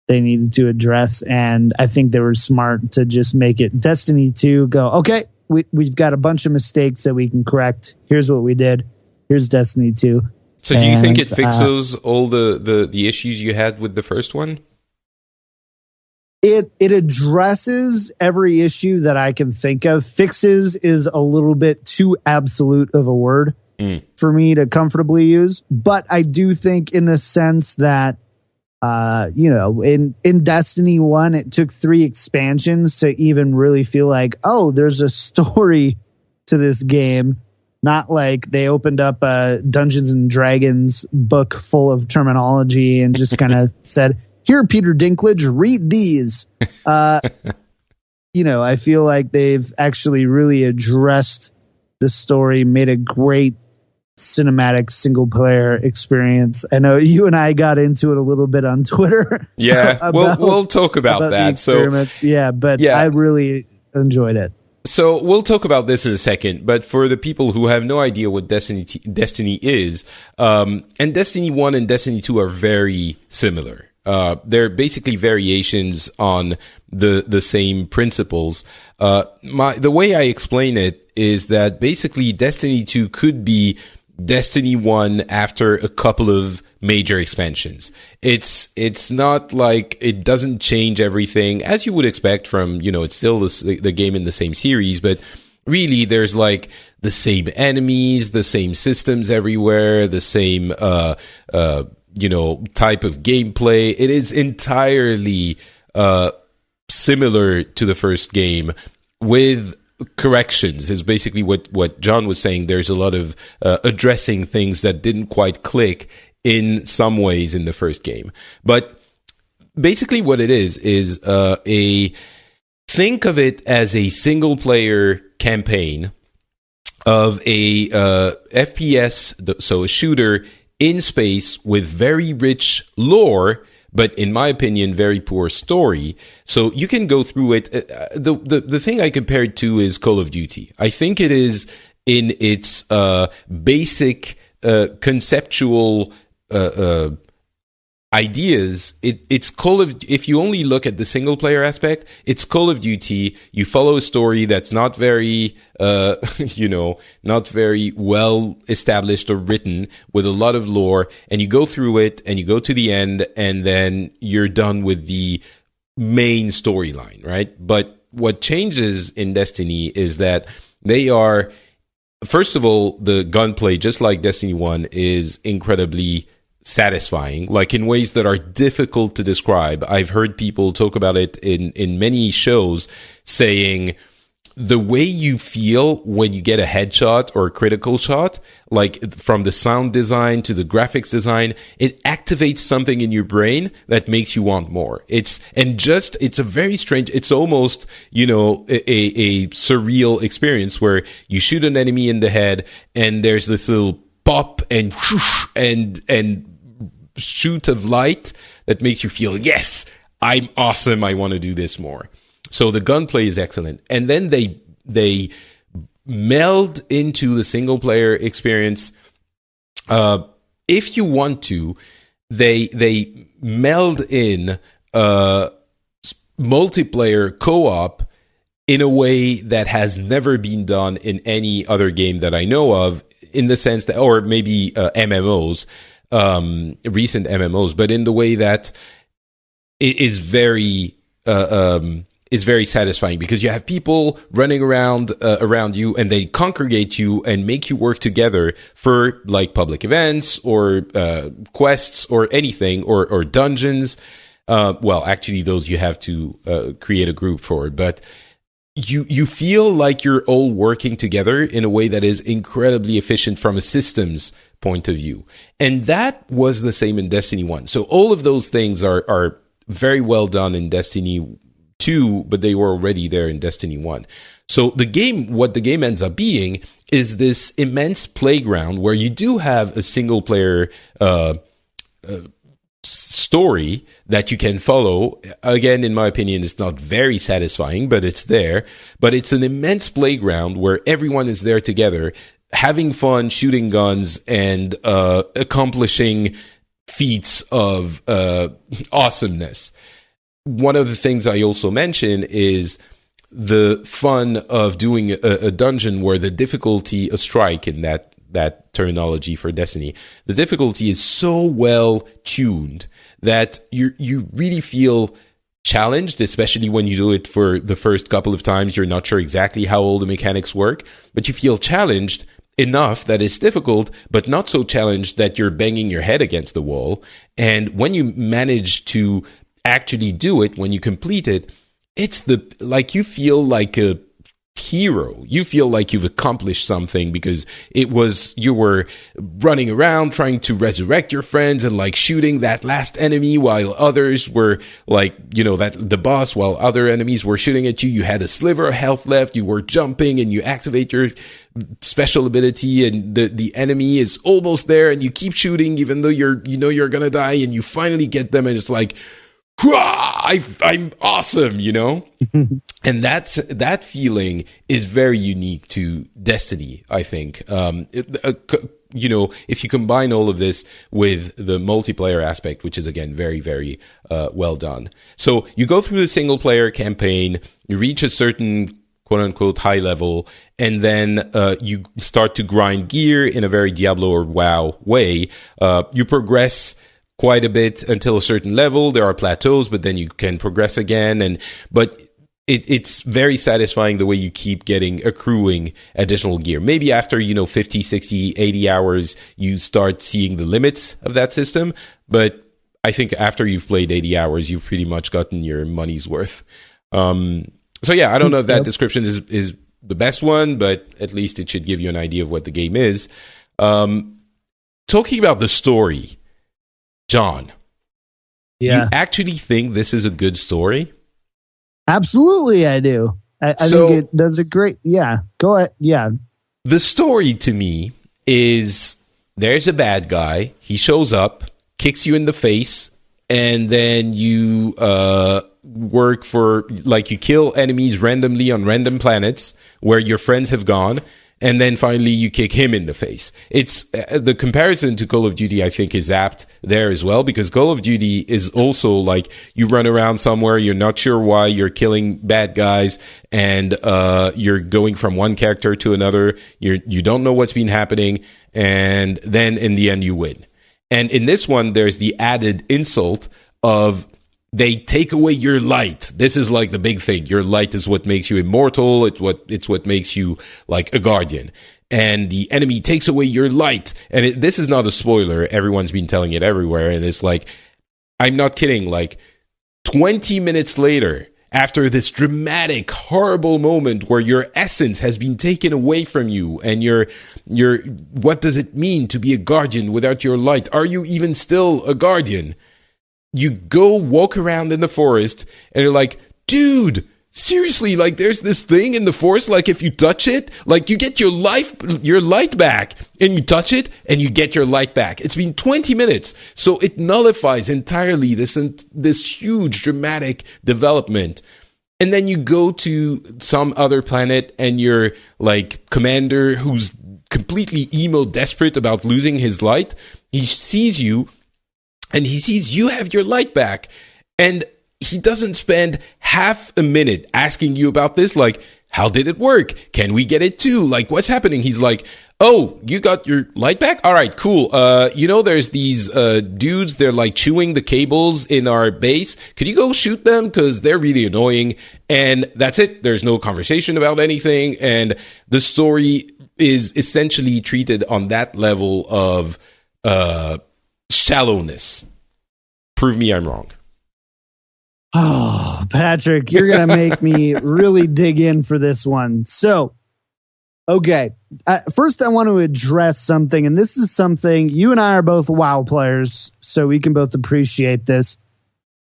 [SPEAKER 2] they needed to address. And I think they were smart to just make it Destiny 2 go, okay, we've got a bunch of mistakes that we can correct. Here's what we did. Here's Destiny 2.
[SPEAKER 1] So do you think it fixes all the issues you had with the first one?
[SPEAKER 2] It addresses every issue that I can think of. Fixes is a little bit too absolute of a word for me to comfortably use. But I do think in the sense that, in Destiny 1, it took 3 expansions to even really feel like, oh, there's a story to this game. Not like they opened up a Dungeons and Dragons book full of terminology and just kind of said, here, Peter Dinklage, read these. I feel like they've actually really addressed the story, made a great cinematic single player experience. I know you and I got into it a little bit on Twitter.
[SPEAKER 1] Yeah, we'll talk about that.
[SPEAKER 2] I really enjoyed it.
[SPEAKER 1] So we'll talk about this in a second, but for the people who have no idea what Destiny is, and Destiny 1 and Destiny 2 are very similar. They're basically variations on the same principles. The way I explain it is that basically Destiny 2 could be Destiny 1 after a couple of major expansions. It's not like it doesn't change everything as you would expect from, it's still the game in the same series, but really there's like the same enemies, the same systems everywhere, the same, type of gameplay. It is entirely, similar to the first game with corrections is basically what John was saying. There's a lot of addressing things that didn't quite click in some ways in the first game. But basically what it is think of it as a single player campaign of a FPS, so a shooter in space with very rich lore, but in my opinion, very poor story. So you can go through it. The thing I compared to is Call of Duty. I think it is in its basic conceptual ideas. It's Call of. If you only look at the single player aspect, it's Call of Duty. You follow a story that's not very, not very well established or written, with a lot of lore, and you go through it and you go to the end, and then you're done with the main storyline, right? But what changes in Destiny is that they are, first of all, the gunplay, just like Destiny 1, is incredibly satisfying, like in ways that are difficult to describe. I've heard people talk about it in many shows, saying the way you feel when you get a headshot or a critical shot, like from the sound design to the graphics design, it activates something in your brain that makes you want more. It's a very strange, it's almost, a surreal experience where you shoot an enemy in the head and there's this little pop and whoosh and shoot of light that makes you feel, yes, I'm awesome. I want to do this more. So the gunplay is excellent. And then they meld into the single player experience. If you want to, they meld in multiplayer co-op in a way that has never been done in any other game that I know of, in the sense that, or maybe MMOs, recent MMOs, but in the way that it is very satisfying, because you have people running around you, and they congregate you and make you work together for like public events or quests or anything, or dungeons. Well, actually, those you have to create a group for, but you feel like you're all working together in a way that is incredibly efficient from a systems point of view. And that was the same in Destiny 1. So all of those things are very well done in Destiny 2, but they were already there in Destiny 1. So what the game ends up being is this immense playground where you do have a single player story that you can follow. Again, in my opinion, it's not very satisfying, but it's there. But it's an immense playground where everyone is there together, having fun, shooting guns, and accomplishing feats of awesomeness. One of the things I also mention is the fun of doing a dungeon where the difficulty, a strike in that terminology for Destiny, the difficulty is so well tuned that you really feel challenged, especially when you do it for the first couple of times. You're not sure exactly how all the mechanics work, but you feel challenged enough that it's difficult, but not so challenged that you're banging your head against the wall. And when you manage to actually do it, when you complete it, it's you feel like a hero. You feel like you've accomplished something, because you were running around trying to resurrect your friends and like shooting that last enemy while others were the boss, while other enemies were shooting at you. You had a sliver of health left. You were jumping and you activate your special ability, and the enemy is almost there, and you keep shooting even though you're gonna die, and you finally get them, and it's like, I'm awesome, And that feeling is very unique to Destiny, I think. If you combine all of this with the multiplayer aspect, which is, again, very, very well done. So you go through the single player campaign, you reach a certain quote unquote high level, and then you start to grind gear in a very Diablo or WoW way. You progress quite a bit until a certain level. There are plateaus, but then you can progress again. But it's very satisfying the way you keep accruing additional gear. Maybe after, 50, 60, 80 hours, you start seeing the limits of that system. But I think after you've played 80 hours, you've pretty much gotten your money's worth. So yeah, I don't know if that description is the best one, but at least it should give you an idea of what the game is. Talking about the story, John, you actually think this is a good story?
[SPEAKER 2] Absolutely, I do. I think it does a great... Yeah, go ahead. Yeah.
[SPEAKER 1] The story to me is there's a bad guy. He shows up, kicks you in the face, and then you work for... you kill enemies randomly on random planets where your friends have gone, and then finally you kick him in the face. It's the comparison to Call of Duty, I think, is apt there as well, because Call of Duty is also like you run around somewhere, you're not sure why, you're killing bad guys, and you're going from one character to another. You don't know what's been happening, and then in the end you win. And in this one, there's the added insult of they take away your light. This is like the big thing. Your light is what makes you immortal. It's what makes you like a guardian. And the enemy takes away your light. And this is not a spoiler. Everyone's been telling it everywhere. And it's like, I'm not kidding. Like 20 minutes later, after this dramatic, horrible moment where your essence has been taken away from you, and your what does it mean to be a guardian without your light? Are you even still a guardian? You go walk around in the forest, and you're like, dude, seriously, like there's this thing in the forest, like if you touch it, like you get your light back, and you touch it and you get your light back. It's been 20 minutes. So it nullifies entirely this huge dramatic development. And then you go to some other planet, and your like commander, who's completely emo desperate about losing his light, he sees you, and he sees you have your light back, and he doesn't spend half a minute asking you about this, like, how did it work? Can we get it too? Like, what's happening? He's like, oh, you got your light back? All right, cool. There's these dudes, they're like chewing the cables in our base. Could you go shoot them? Because they're really annoying. And that's it. There's no conversation about anything. And the story is essentially treated on that level of shallowness. Prove me I'm wrong.
[SPEAKER 2] Oh, Patrick, you're going to make me really dig in for this one. So, okay. First, I want to address something, and this is something you and I are both WoW players, so we can both appreciate this.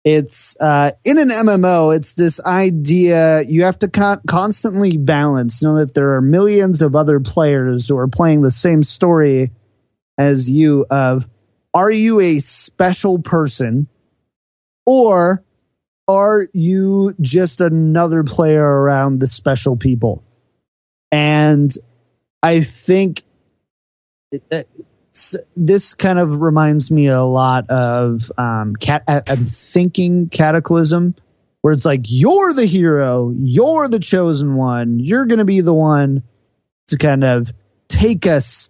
[SPEAKER 2] It's in an MMO, it's this idea you have to constantly balance, know that there are millions of other players who are playing the same story as you of, are you a special person, or are you just another player around the special people? And I think this kind of reminds me a lot of I'm thinking Cataclysm, where it's like, you're the hero, you're the chosen one, you're going to be the one to kind of take us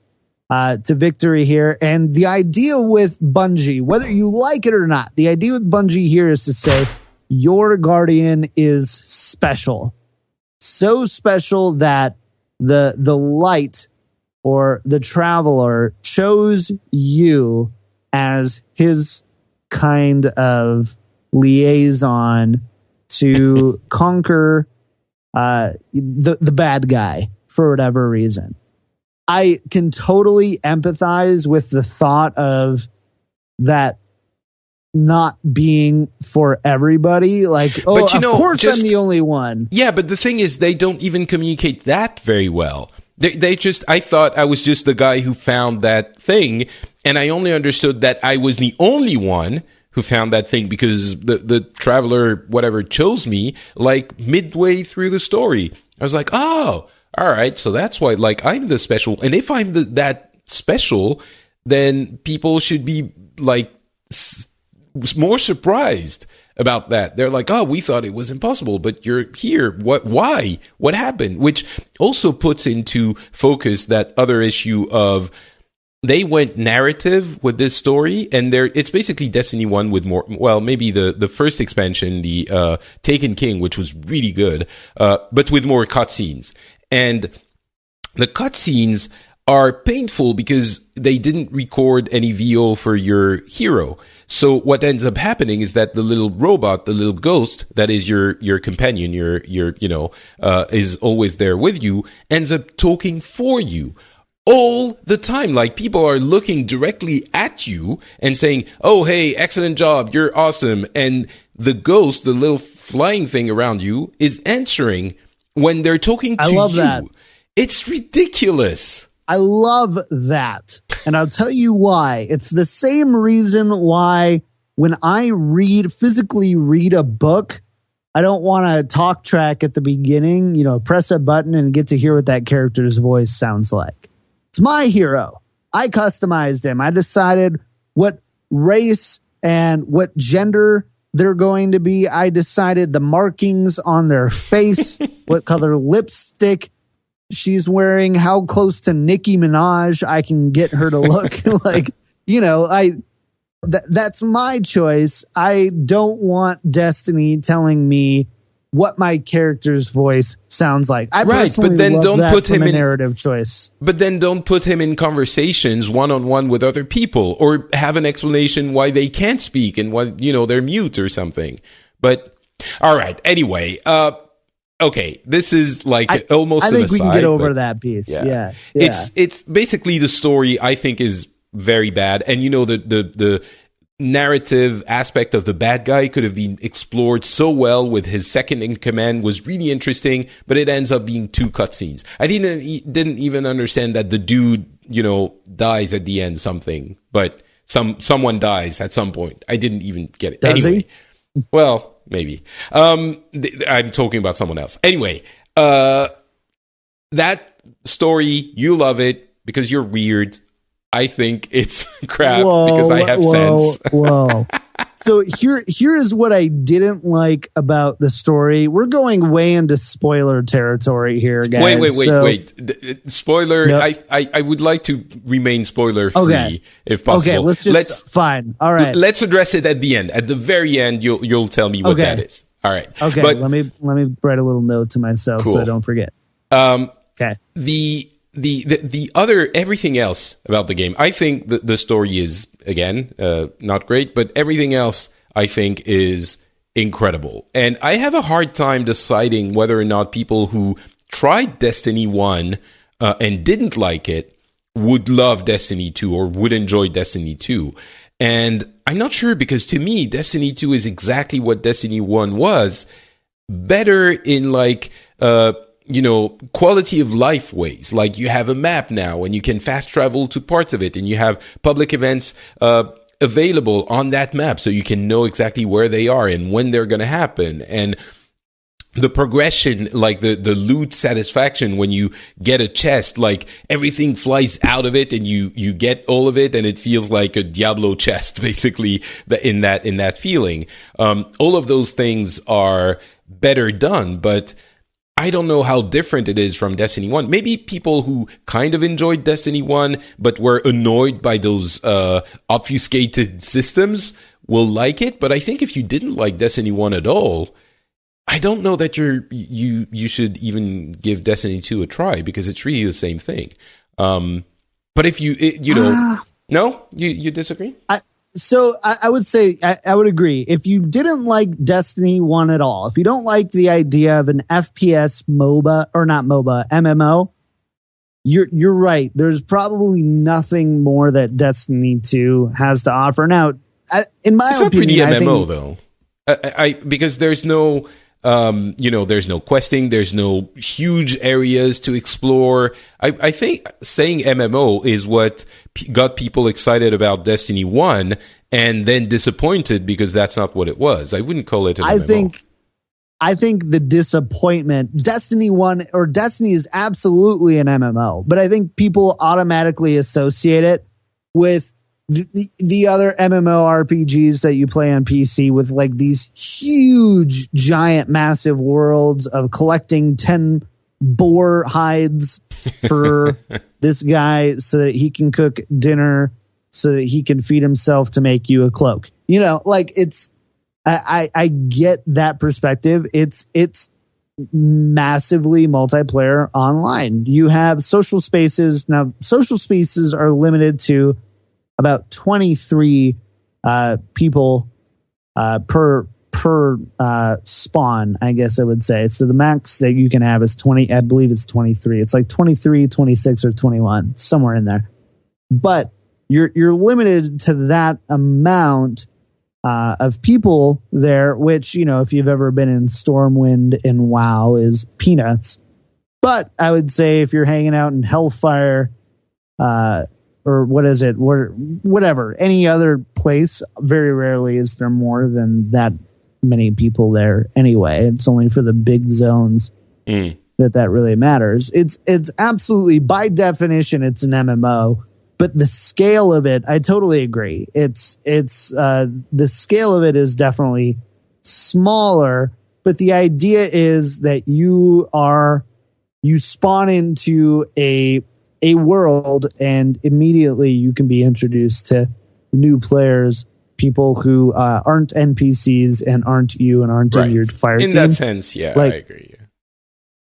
[SPEAKER 2] to victory here. And the idea with Bungie, whether you like it or not, the idea with Bungie here is to say, your guardian is special. So special that the light or the traveler chose you as his kind of liaison to conquer the bad guy for whatever reason. I can totally empathize with the thought of that not being for everybody. Like, oh, but, of course I'm the only one.
[SPEAKER 1] Yeah, but the thing is, they don't even communicate that very well. They just, I thought I was just the guy who found that thing, and I only understood that I was the only one who found that thing because the traveler, whatever, chose me, like, midway through the story. I was like, oh, all right, so that's why, like, I'm the special. And if I'm that special, then people should be, like, more surprised about that. They're like, oh, we thought it was impossible, but you're here. Why? What happened? Which also puts into focus that other issue of they went narrative with this story, and it's basically Destiny 1 with more, well, maybe the first expansion, the Taken King, which was really good, but with more cutscenes. And the cutscenes are painful because they didn't record any VO for your hero. So what ends up happening is that the little robot, the little ghost that is your companion, is always there with you, ends up talking for you all the time. Like, people are looking directly at you and saying, oh, hey, excellent job, you're awesome. And the ghost, the little flying thing around you, is answering when they're talking to you. I love that. It's ridiculous.
[SPEAKER 2] I love that. And I'll tell you why. It's the same reason why when I physically read a book, I don't want to talk track at the beginning, press a button and get to hear what that character's voice sounds like. It's my hero. I customized him. I decided what race and what gender they're going to be. I decided the markings on their face, what color lipstick she's wearing, how close to Nicki Minaj I can get her to look. That's my choice. I don't want Destiny telling me what my character's voice sounds like. I personally love that from a narrative choice.
[SPEAKER 1] But then don't put him in conversations one-on-one with other people, or have an explanation why they can't speak and why, they're mute or something. But All right. Anyway, okay, this is like almost.
[SPEAKER 2] I think
[SPEAKER 1] an
[SPEAKER 2] we can
[SPEAKER 1] aside,
[SPEAKER 2] get over
[SPEAKER 1] but
[SPEAKER 2] that piece. Yeah.
[SPEAKER 1] It's basically the story. I think is very bad, and the narrative aspect of the bad guy could have been explored so well with his second in command was really interesting, but it ends up being 2 cutscenes. I didn't even understand that the dude, dies at the end something, but someone dies at some point. I didn't even get it.
[SPEAKER 2] Does
[SPEAKER 1] anyway, he? Well, maybe. I'm talking about someone else. Anyway, that story, you love it because you're weird. I think it's crap because I have sense.
[SPEAKER 2] Whoa. So here is what I didn't like about the story. We're going way into spoiler territory here, guys.
[SPEAKER 1] Wait. Spoiler. Nope. I would like to remain spoiler free if possible.
[SPEAKER 2] Okay, let's fine. All right.
[SPEAKER 1] Let's address it at the end. At the very end, you'll tell me what that is. All right.
[SPEAKER 2] Okay. But, let me write a little note to myself so I don't forget. Okay.
[SPEAKER 1] The other everything else about the game, I think the story is again not great, but everything else I think is incredible. And I have a hard time deciding whether or not people who tried Destiny 1 and didn't like it would love Destiny 2 or would enjoy Destiny 2. And I'm not sure because to me Destiny 2 is exactly what Destiny 1 was, better in quality of life ways. Like you have a map now and you can fast travel to parts of it and you have public events available on that map so you can know exactly where they are and when they're going to happen. And the progression, like the loot satisfaction when you get a chest, like everything flies out of it and you get all of it and it feels like a Diablo chest, basically, in that feeling. All of those things are better done, but I don't know how different it is from Destiny 1. Maybe people who kind of enjoyed Destiny 1 but were annoyed by those obfuscated systems will like it. But I think if you didn't like Destiny 1 at all, I don't know that you should even give Destiny 2 a try because it's really the same thing. But if you no, you disagree?
[SPEAKER 2] So I would say I would agree. If you didn't like Destiny 1 at all, if you don't like the idea of an FPS MOBA or not MOBA MMO, you're right. There's probably nothing more that Destiny 2 has to offer. Now, in my opinion,
[SPEAKER 1] it's not pretty MMO though. Because there's no. There's no questing, there's no huge areas to explore. I think saying MMO is what got people excited about Destiny 1 and then disappointed because that's not what it was. I wouldn't call it an MMO.
[SPEAKER 2] I think the disappointment, Destiny 1 or Destiny is absolutely an MMO, but I think people automatically associate it with the other MMORPGs that you play on PC with like these huge, giant, massive worlds of collecting 10 boar hides for this guy so that he can cook dinner so that he can feed himself to make you a cloak. It's I get that perspective. It's massively multiplayer online. You have social spaces. Now, social spaces are limited to about 23 people per spawn, I guess I would say. So the max that you can have is 20. I believe it's 23. It's like 23, 26, or 21, somewhere in there. But you're limited to that amount of people there, which, if you've ever been in Stormwind and WoW, is peanuts. But I would say if you're hanging out in Hellfire, or what is it? Whatever. Any other place, very rarely is there more than that many people there anyway. It's only for the big zones that really matters. It's absolutely, by definition, it's an MMO, but the scale of it, I totally agree. It's the scale of it is definitely smaller, but the idea is that you spawn into a world and immediately you can be introduced to new players, people who aren't NPCs and aren't you and aren't in your fire team.
[SPEAKER 1] In that sense, yeah, I agree.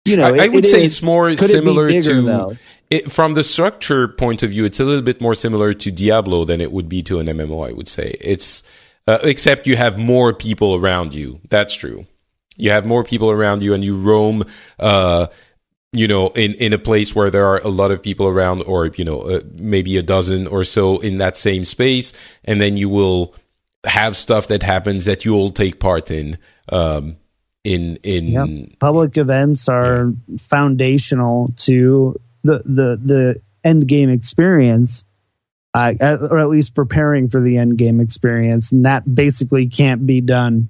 [SPEAKER 2] I
[SPEAKER 1] would say it's more similar
[SPEAKER 2] to
[SPEAKER 1] from the structure point of view. It's a little bit more similar to Diablo than it would be to an MMO. I would say it's except you have more people around you. That's true. you have more people around you, and you roam, in a place where there are a lot of people around, or, maybe a dozen or so in that same space. And then you will have stuff that happens that you all take part in.
[SPEAKER 2] Public events are foundational to the end game experience, or at least preparing for the end game experience. And that basically can't be done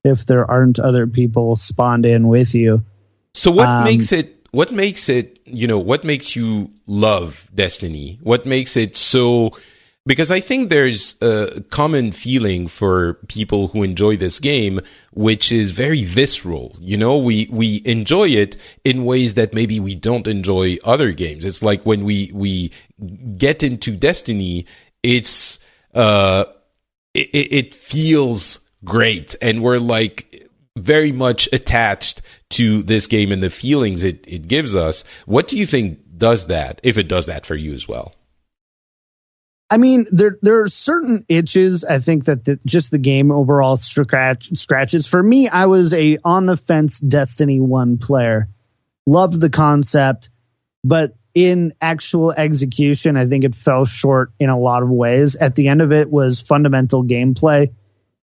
[SPEAKER 2] if there aren't other people spawned in with you.
[SPEAKER 1] So what makes you love Destiny? What makes it so? Because I think there's a common feeling for people who enjoy this game, which is very visceral. We enjoy it in ways that maybe we don't enjoy other games. It's like when we get into Destiny, it's it feels great, and we're like very much attached to this game and the feelings it gives us. What do you think does that, if it does that for you as well?
[SPEAKER 2] I mean, there are certain itches, I think, that just the game overall scratches. For me, I was a on-the-fence Destiny 1 player. Loved the concept, but in actual execution, I think it fell short in a lot of ways. At the end of it was fundamental gameplay.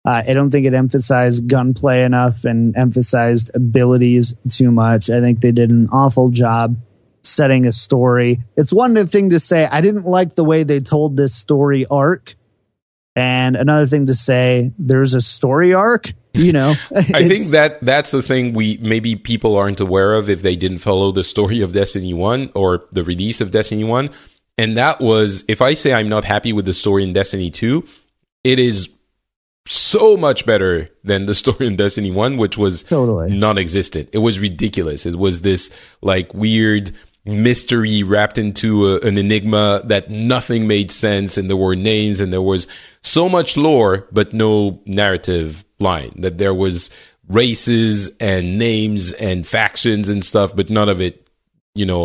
[SPEAKER 2] I don't think it emphasized gunplay enough and emphasized abilities too much. I think they did an awful job setting a story. It's one thing to say, I didn't like the way they told this story arc. And another thing to say, there's a story arc, I
[SPEAKER 1] think that's the thing maybe people aren't aware of if they didn't follow the story of Destiny 1 or the release of Destiny 1. And that was, if I say I'm not happy with the story in Destiny 2, it is so much better than the story in Destiny 1, which was totally non-existent. It was ridiculous. It was this like weird mystery wrapped into an enigma that nothing made sense, and there were names and there was so much lore but no narrative line, that there was races and names and factions and stuff, but none of it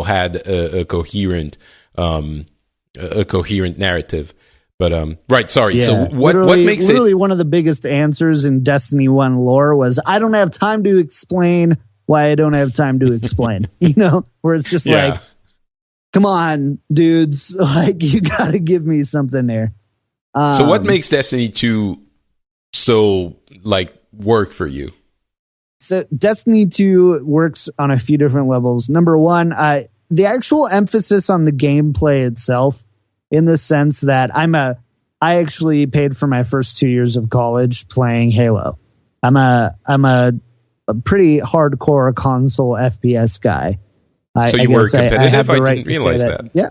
[SPEAKER 1] had a coherent narrative. But right, sorry. Yeah. So what makes it
[SPEAKER 2] literally one of the biggest answers in Destiny 1 lore was, I don't have time to explain why I don't have time to explain, where it's just like, come on, dudes, like, you got to give me something there.
[SPEAKER 1] So what makes Destiny 2 so work for you?
[SPEAKER 2] So Destiny 2 works on a few different levels. Number one, the actual emphasis on the gameplay itself, in the sense that I actually paid for my first 2 years of college playing Halo. I'm a pretty hardcore console FPS guy.
[SPEAKER 1] So you were competitive? I didn't realize that.
[SPEAKER 2] Yeah.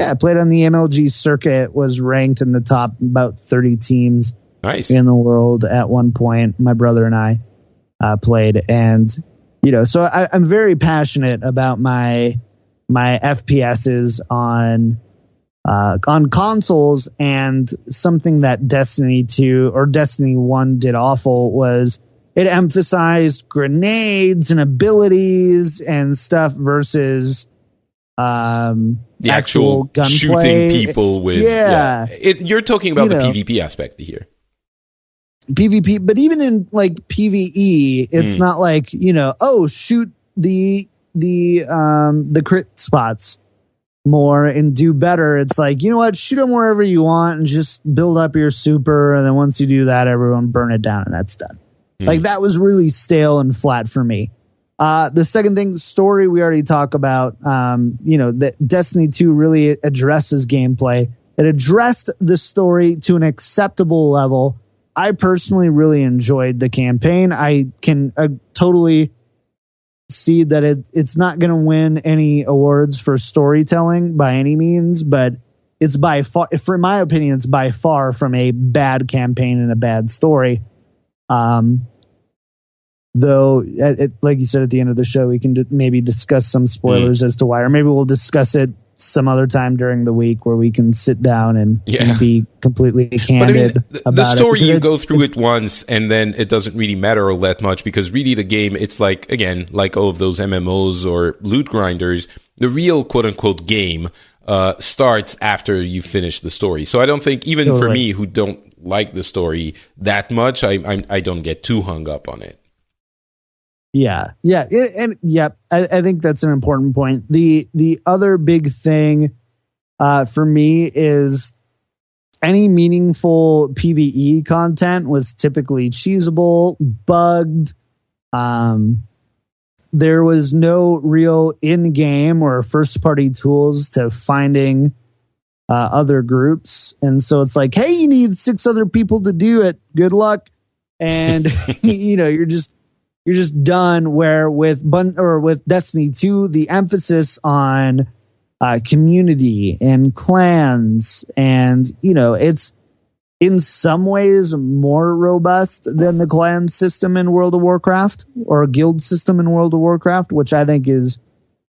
[SPEAKER 2] I played on the MLG circuit, was ranked in the top about 30 teams
[SPEAKER 1] in
[SPEAKER 2] the world at one point. My brother and I played, and so I'm very passionate about my FPSs on consoles. And something that Destiny 2 or Destiny 1 did awful was it emphasized grenades and abilities and stuff versus
[SPEAKER 1] the actual
[SPEAKER 2] gunplay.
[SPEAKER 1] Shooting people with you're talking about the PvP aspect here.
[SPEAKER 2] PvP, but even in PvE, it's not like shoot the crit spots more and do better. It's like, shoot them wherever you want and just build up your super, and then once you do that, everyone burn it down and that's done. Like, that was really stale and flat for me. The second thing, story, we already talked about. That Destiny 2 really addresses gameplay. It addressed the story to an acceptable level. I personally really enjoyed the campaign. I can totally see that it's not going to win any awards for storytelling by any means, but it's by far, for my opinion, it's by far from a bad campaign and a bad story. Though, like you said at the end of the show, we can maybe discuss some spoilers as to why, or maybe we'll discuss it some other time during the week where we can sit down and be completely candid about
[SPEAKER 1] the story. You go through it once and then it doesn't really matter all that much, because really the game, it's like, again, like all of those MMOs or loot grinders, the real quote unquote game starts after you finish the story. So I don't think, even for me who don't like the story that much, I don't get too hung up on it.
[SPEAKER 2] I think that's an important point. The other big thing for me is any meaningful PvE content was typically cheesable, bugged. There was no real in-game or first-party tools to finding other groups, and so it's like, hey, you need 6 other people to do it. Good luck, and you're just done. Where with Destiny 2, the emphasis on community and clans, and it's in some ways more robust than the clan system in World of Warcraft or a guild system in World of Warcraft, which I think is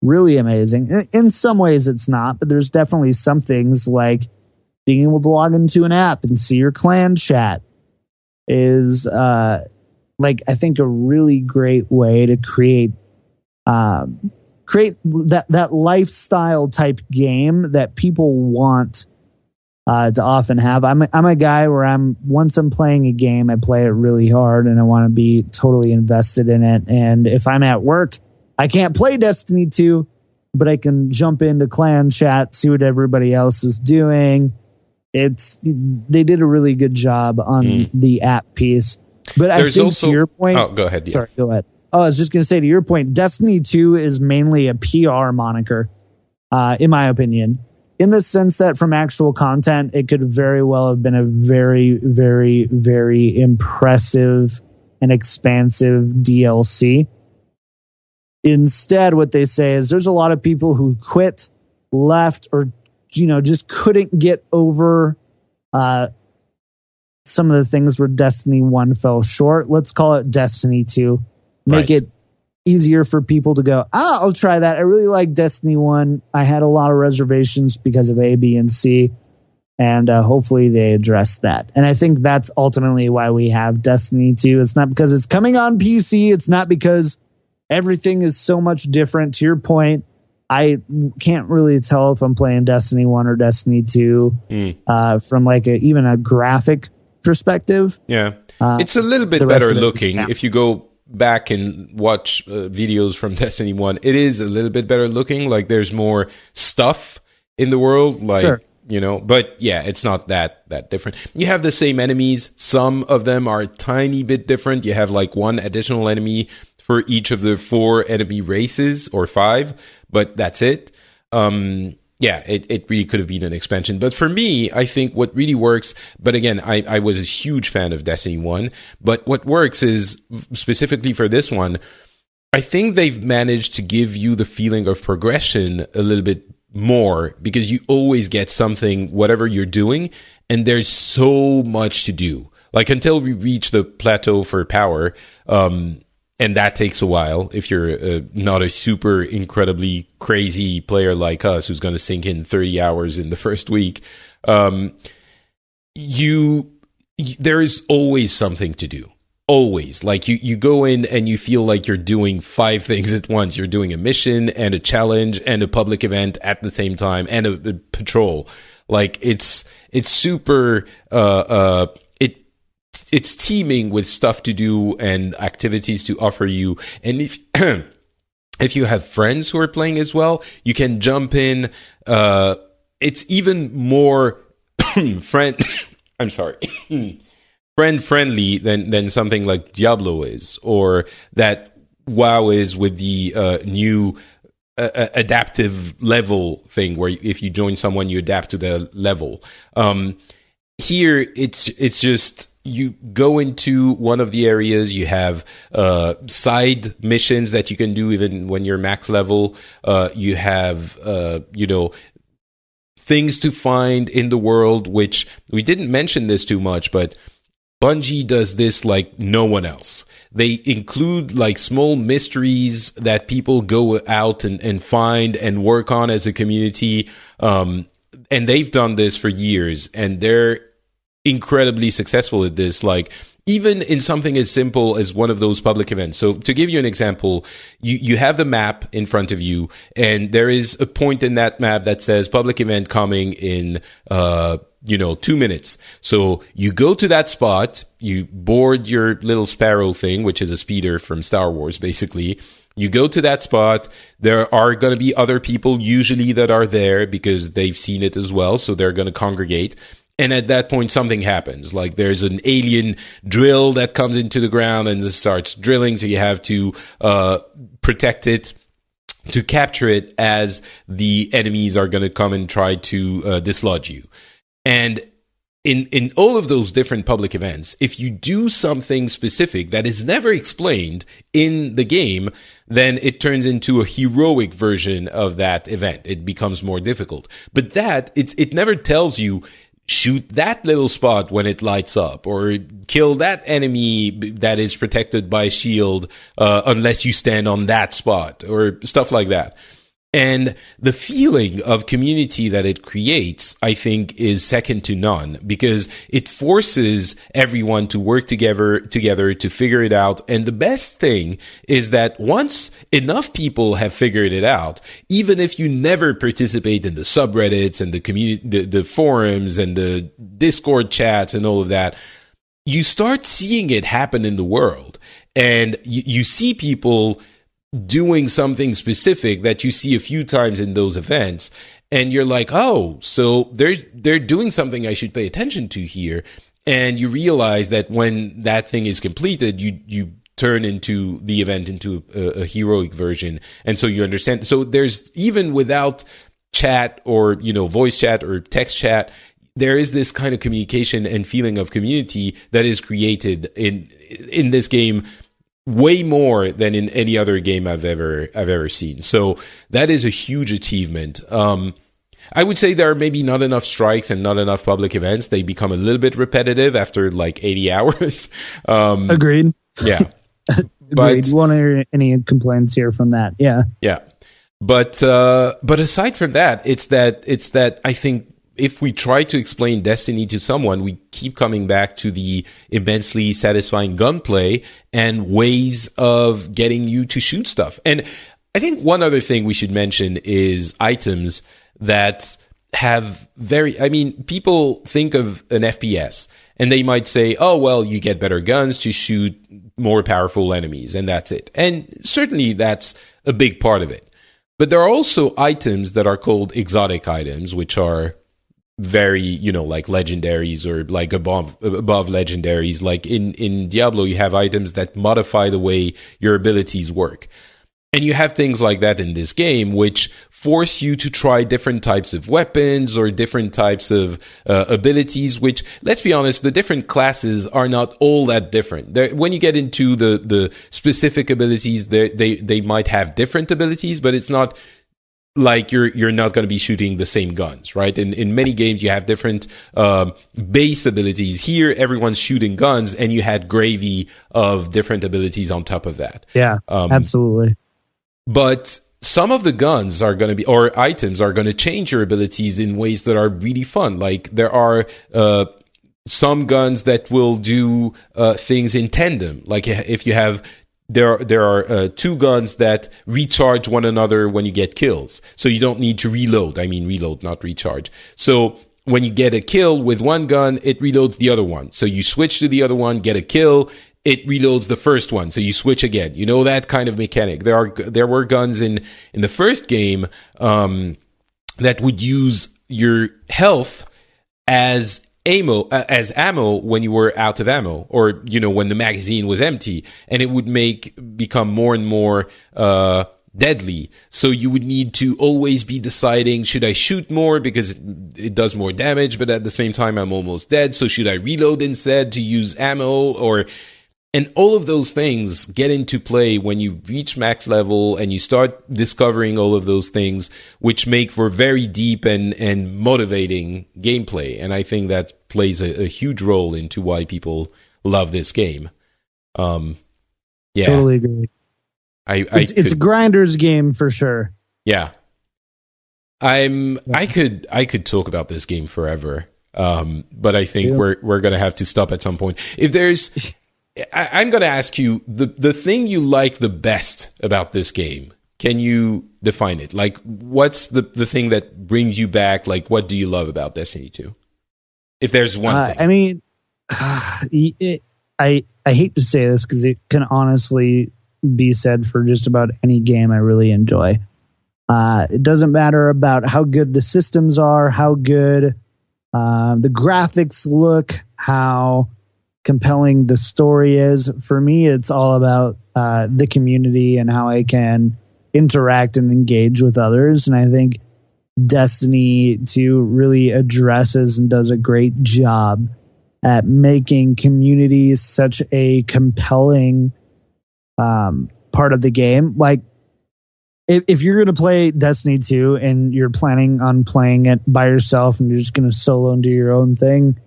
[SPEAKER 2] really amazing. In some ways it's not, but there's definitely some things like being able to log into an app and see your clan chat is I think a really great way to create that lifestyle type game that people want to often have. I'm a guy where once I'm playing a game, I play it really hard and I want to be totally invested in it. And if I'm at work, I can't play Destiny 2, but I can jump into clan chat, see what everybody else is doing. They did a really good job on the app piece. But I think also, to your point,
[SPEAKER 1] oh, go ahead. Yeah.
[SPEAKER 2] Sorry, go ahead. Oh, I was just going to say, to your point, Destiny 2 is mainly a PR moniker, in my opinion, in the sense that from actual content, it could very well have been a very, very, very impressive and expansive DLC. Instead, what they say is there's a lot of people who quit, left, or just couldn't get over some of the things where Destiny 1 fell short. Let's call it Destiny 2. Make it easier for people to go, I'll try that. I really like Destiny 1. I had a lot of reservations because of A, B, and C. And hopefully they address that. And I think that's ultimately why we have Destiny 2. It's not because it's coming on PC. It's not because everything is so much different. To your point, I can't really tell if I'm playing Destiny 1 or Destiny 2 from even a graphic perspective.
[SPEAKER 1] Yeah. It's a little bit better looking. If you go back and watch videos from Destiny 1, it is a little bit better looking. Like there's more stuff in the world, sure. But yeah, it's not that different. You have the same enemies. Some of them are a tiny bit different. You have like one additional enemy for each of the 4 enemy races, or 5, but that's it. It really could have been an expansion. But for me, I think what really works, but again, I was a huge fan of Destiny 1, but what works is, specifically for this one, I think they've managed to give you the feeling of progression a little bit more, because you always get something, whatever you're doing, and there's so much to do. Like until we reach the plateau for power, and that takes a while if you're not a super incredibly crazy player like us who's going to sink in 30 hours in the first week. There is always something to do. Always. Like you go in and you feel like you're doing 5 things at once. You're doing a mission and a challenge and a public event at the same time and a patrol. Like it's super, it's teeming with stuff to do and activities to offer you. And if if you have friends who are playing as well, you can jump in. It's even more friend friendly than something like Diablo is, or that WoW is with the new adaptive level thing, where if you join someone, you adapt to the level. Here, it's just, you go into one of the areas, you have side missions that you can do even when you're max level. You have, things to find in the world, which we didn't mention this too much, but Bungie does this like no one else. They include like small mysteries that people go out and find and work on as a community. And they've done this for years, and they're incredibly successful at this. Like, even in something as simple as one of those public events. So to give you an example, you have the map in front of you, and there is a point in that map that says public event coming in 2 minutes. So you go to that spot, you board your little sparrow thing, which is a speeder from Star Wars, basically. You go to that spot. There are going to be other people usually that are there because they've seen it as well. So they're going to congregate. And at that point, something happens. Like there's an alien drill that comes into the ground and it starts drilling. So you have to protect it, to capture it as the enemies are going to come and try to dislodge you. And in all of those different public events, if you do something specific that is never explained in the game, then it turns into a heroic version of that event. It becomes more difficult. But it never tells you, shoot that little spot when it lights up, or kill that enemy that is protected by a shield unless you stand on that spot, or stuff like that. And the feeling of community that it creates, I think, is second to none, because it forces everyone to work together to figure it out. And the best thing is that once enough people have figured it out, even if you never participate in the subreddits and the community, the forums and the Discord chats and all of that, you start seeing it happen in the world. And you see people doing something specific that you see a few times in those events, and you're like, oh, so they're doing something I should pay attention to here. And you realize that when that thing is completed, you turn into the event into a heroic version. And so you understand. So there's, even without chat or, voice chat or text chat, there is this kind of communication and feeling of community that is created in this game, way more than in any other game I've ever seen. So that is a huge achievement. I would say there are maybe not enough strikes and not enough public events. They become a little bit repetitive after like 80 hours.
[SPEAKER 2] Agreed.
[SPEAKER 1] Yeah.
[SPEAKER 2] Agreed. Won't hear any complaints here from that. Yeah.
[SPEAKER 1] Yeah. But aside from that, it's that I think if we try to explain Destiny to someone, we keep coming back to the immensely satisfying gunplay and ways of getting you to shoot stuff. And I think one other thing we should mention is items that have people think of an FPS and they might say, oh, well, you get better guns to shoot more powerful enemies, and that's it. And certainly that's a big part of it. But there are also items that are called exotic items, which are very, like legendaries or like above legendaries. Like in Diablo, you have items that modify the way your abilities work. And you have things like that in this game, which force you to try different types of weapons or different types of abilities, which, let's be honest, the different classes are not all that different. When you get into the specific abilities, they might have different abilities, but it's not like you're not going to be shooting the same guns, right? In many games, you have different base abilities. Here, everyone's shooting guns, and you had gravy of different abilities on top of that.
[SPEAKER 2] Yeah, absolutely.
[SPEAKER 1] But some of the guns are going to be, or items are going to change your abilities in ways that are really fun. Like there are some guns that will do things in tandem. Like if you have, there are two guns that recharge one another when you get kills. So you don't need to reload. I mean reload, not recharge. So when you get a kill with one gun, it reloads the other one. So you switch to the other one, get a kill, it reloads the first one, so you switch again. That kind of mechanic. There were guns in the first game that would use your health as ammo when you were out of ammo, or when the magazine was empty, and it would become more and more deadly. So you would need to always be deciding, should I shoot more because it does more damage, but at the same time I'm almost dead, so should I reload instead to use ammo? And all of those things get into play when you reach max level and you start discovering all of those things, which make for very deep and motivating gameplay. And I think that plays a huge role into why people love this game. Yeah,
[SPEAKER 2] totally agree. It's a grinder's game for sure.
[SPEAKER 1] Yeah, I could talk about this game forever. But I think we're going to have to stop at some point. If there's I'm going to ask you the thing you like the best about this game. Can you define it? Like, what's the thing that brings you back? Like, what do you love about Destiny 2? If there's one thing.
[SPEAKER 2] I mean, I hate to say this because it can honestly be said for just about any game I really enjoy. It doesn't matter about how good the systems are, how good the graphics look, how compelling the story is. For me, it's all about the community and how I can interact and engage with others. And I think Destiny 2 really addresses and does a great job at making communities such a compelling part of the game. Like, if you're going to play Destiny 2 and you're planning on playing it by yourself and you're just going to solo and do your own thing,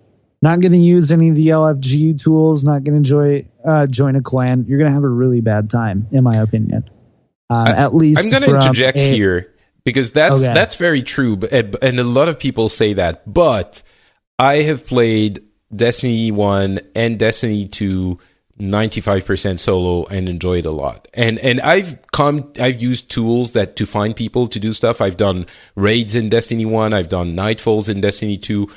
[SPEAKER 2] not going to use any of the LFG tools, not going to join a clan, you're going to have a really bad time, in my opinion. At least
[SPEAKER 1] I'm going to interject here because that's very true, and a lot of people say that. But I have played Destiny 1 and Destiny 2 95% solo and enjoy it a lot. And I've used tools to find people to do stuff. I've done raids in Destiny 1, I've done nightfalls in Destiny 2.